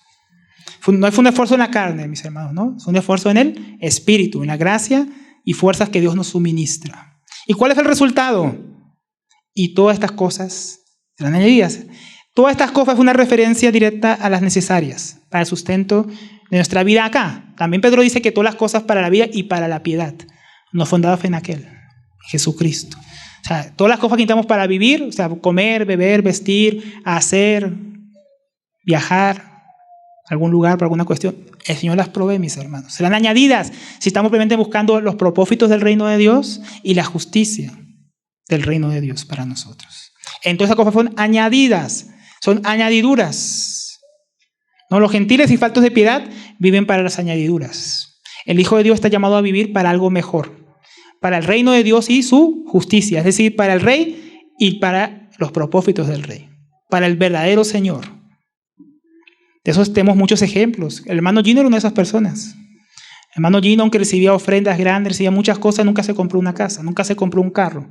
Speaker 1: No es un esfuerzo en la carne, mis hermanos, ¿no? Es un esfuerzo en el Espíritu, en la gracia y fuerzas que Dios nos suministra. ¿Y cuál es el resultado? Y todas estas cosas serán añadidas. Todas estas cosas es una referencia directa a las necesarias para el sustento de nuestra vida acá. También Pedro dice que todas las cosas para la vida y para la piedad nos fundaba fe en aquel, Jesucristo. O sea, todas las cosas que necesitamos para vivir, o sea, comer, beber, vestir, hacer, viajar a algún lugar por alguna cuestión, el Señor las provee, mis hermanos. Serán añadidas si estamos realmente buscando los propósitos del reino de Dios y la justicia del reino de Dios para nosotros. Entonces esas cosas son añadidas, son añadiduras. No, los gentiles y faltos de piedad viven para las añadiduras. El Hijo de Dios está llamado a vivir para algo mejor, para el reino de Dios y su justicia, es decir, para el Rey y para los propósitos del Rey, para el verdadero Señor. De eso tenemos muchos ejemplos. El hermano Gino era una de esas personas. El hermano Gino, aunque recibía ofrendas grandes, recibía muchas cosas, nunca se compró una casa, nunca se compró un carro.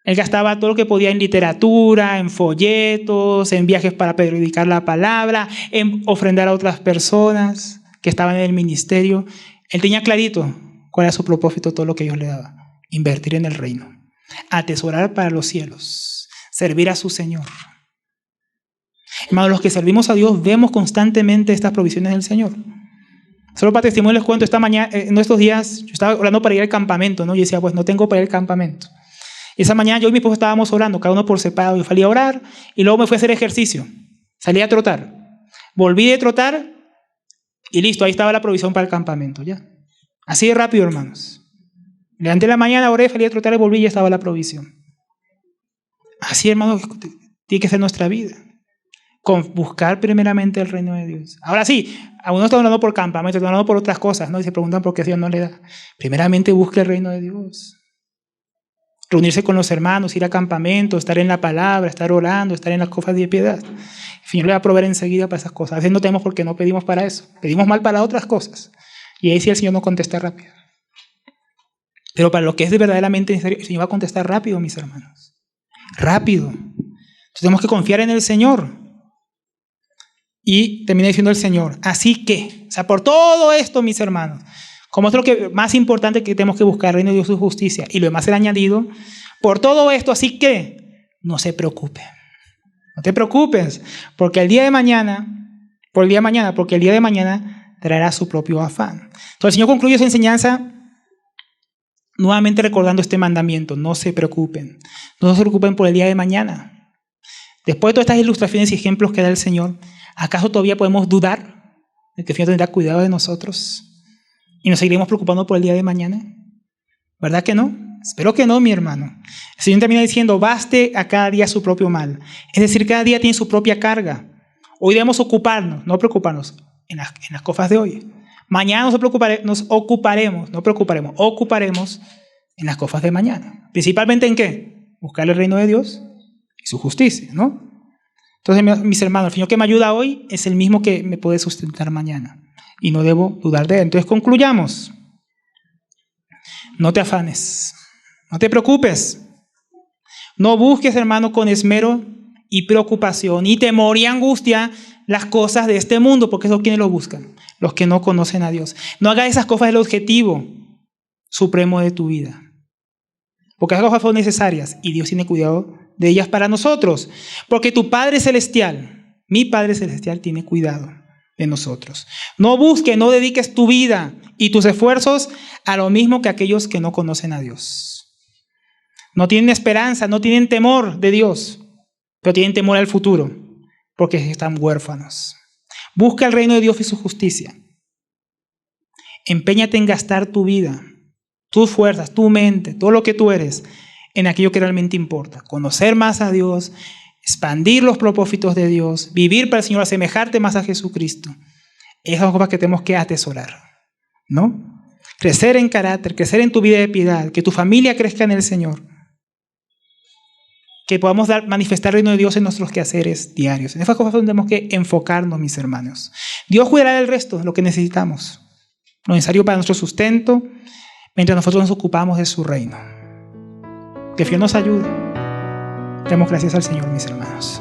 Speaker 1: Él gastaba todo lo que podía en literatura, en folletos, en viajes para predicar la palabra, en ofrendar a otras personas que estaban en el ministerio. Él tenía clarito cuál era su propósito, todo lo que Dios le daba. Invertir en el reino, atesorar para los cielos, servir a su Señor. Hermanos, los que servimos a Dios vemos constantemente estas provisiones del Señor. Solo para testimonio les cuento, esta mañana, en estos días, yo estaba orando para ir al campamento, ¿no? Y decía, pues no tengo para ir al campamento. Y esa mañana yo y mi esposo estábamos orando, cada uno por separado. Yo salí a orar y luego me fui a hacer ejercicio. Salí a trotar. Volví de trotar y listo, ahí estaba la provisión para el campamento. Ya. Así de rápido, hermanos. Levanté la mañana, oré, salí a trotar y volví y ya estaba la provisión. Así, hermanos, tiene que ser nuestra vida. Con buscar primeramente el reino de Dios. Ahora sí, algunos están orando por campamento, están orando por otras cosas, ¿no? Y se preguntan por qué Dios no le da. Primeramente busque el reino de Dios. Reunirse con los hermanos, ir a campamento, estar en la palabra, estar orando, estar en las cosas de piedad. El Señor le va a proveer enseguida para esas cosas. A veces no tenemos porque no pedimos para eso. Pedimos mal para otras cosas. Y ahí sí el Señor no contesta rápido. Pero para lo que es de verdaderamente necesario, el Señor va a contestar rápido, mis hermanos. Rápido. Entonces tenemos que confiar en el Señor. Y termina diciendo el Señor, así que, o sea, por todo esto, mis hermanos, como es lo que más importante que tenemos que buscar, el reino de Dios y su justicia, y lo demás será añadido, por todo esto, así que, no se preocupe. No te preocupes, porque el día de mañana traerá su propio afán. Entonces el Señor concluye su enseñanza nuevamente recordando este mandamiento, no se preocupen. No se preocupen por el día de mañana. Después de todas estas ilustraciones y ejemplos que da el Señor, ¿acaso todavía podemos dudar de que el Señor tendrá cuidado de nosotros? ¿Y nos seguiremos preocupando por el día de mañana? ¿Verdad que no? Espero que no, mi hermano. El Señor termina diciendo, baste a cada día su propio mal. Es decir, cada día tiene su propia carga. Hoy debemos ocuparnos, no preocuparnos, en las cosas de hoy. Mañana ocuparemos en las cosas de mañana. Principalmente ¿en qué? Buscar el reino de Dios y su justicia, ¿no? Entonces, mis hermanos, el Señor que me ayuda hoy es el mismo que me puede sustentar mañana. Y no debo dudar de él. Entonces concluyamos. No te afanes. No te preocupes. No busques, hermano, con esmero y preocupación y temor y angustia las cosas de este mundo, porque eso quienes lo buscan. los que no conocen a Dios. No hagas esas cosas el objetivo supremo de tu vida. Porque esas cosas son necesarias y Dios tiene cuidado de ellas para nosotros. Porque tu Padre Celestial, mi Padre Celestial, tiene cuidado de nosotros. No busques, no dediques tu vida y tus esfuerzos a lo mismo que aquellos que no conocen a Dios. No tienen esperanza, no tienen temor de Dios, pero tienen temor al futuro, porque están huérfanos. Busca el reino de Dios y su justicia. Empéñate en gastar tu vida, tus fuerzas, tu mente, todo lo que tú eres, en aquello que realmente importa. Conocer más a Dios, expandir los propósitos de Dios, vivir para el Señor, asemejarte más a Jesucristo. Esas son cosas que tenemos que atesorar, ¿no? Crecer en carácter, crecer en tu vida de piedad, que tu familia crezca en el Señor. Que podamos manifestar el reino de Dios en nuestros quehaceres diarios. En esas cosas tenemos que enfocarnos, mis hermanos. Dios cuidará del resto, lo que necesitamos, lo necesario para nuestro sustento, mientras nosotros nos ocupamos de su reino. Que Dios nos ayude. Demos gracias al Señor, mis hermanos.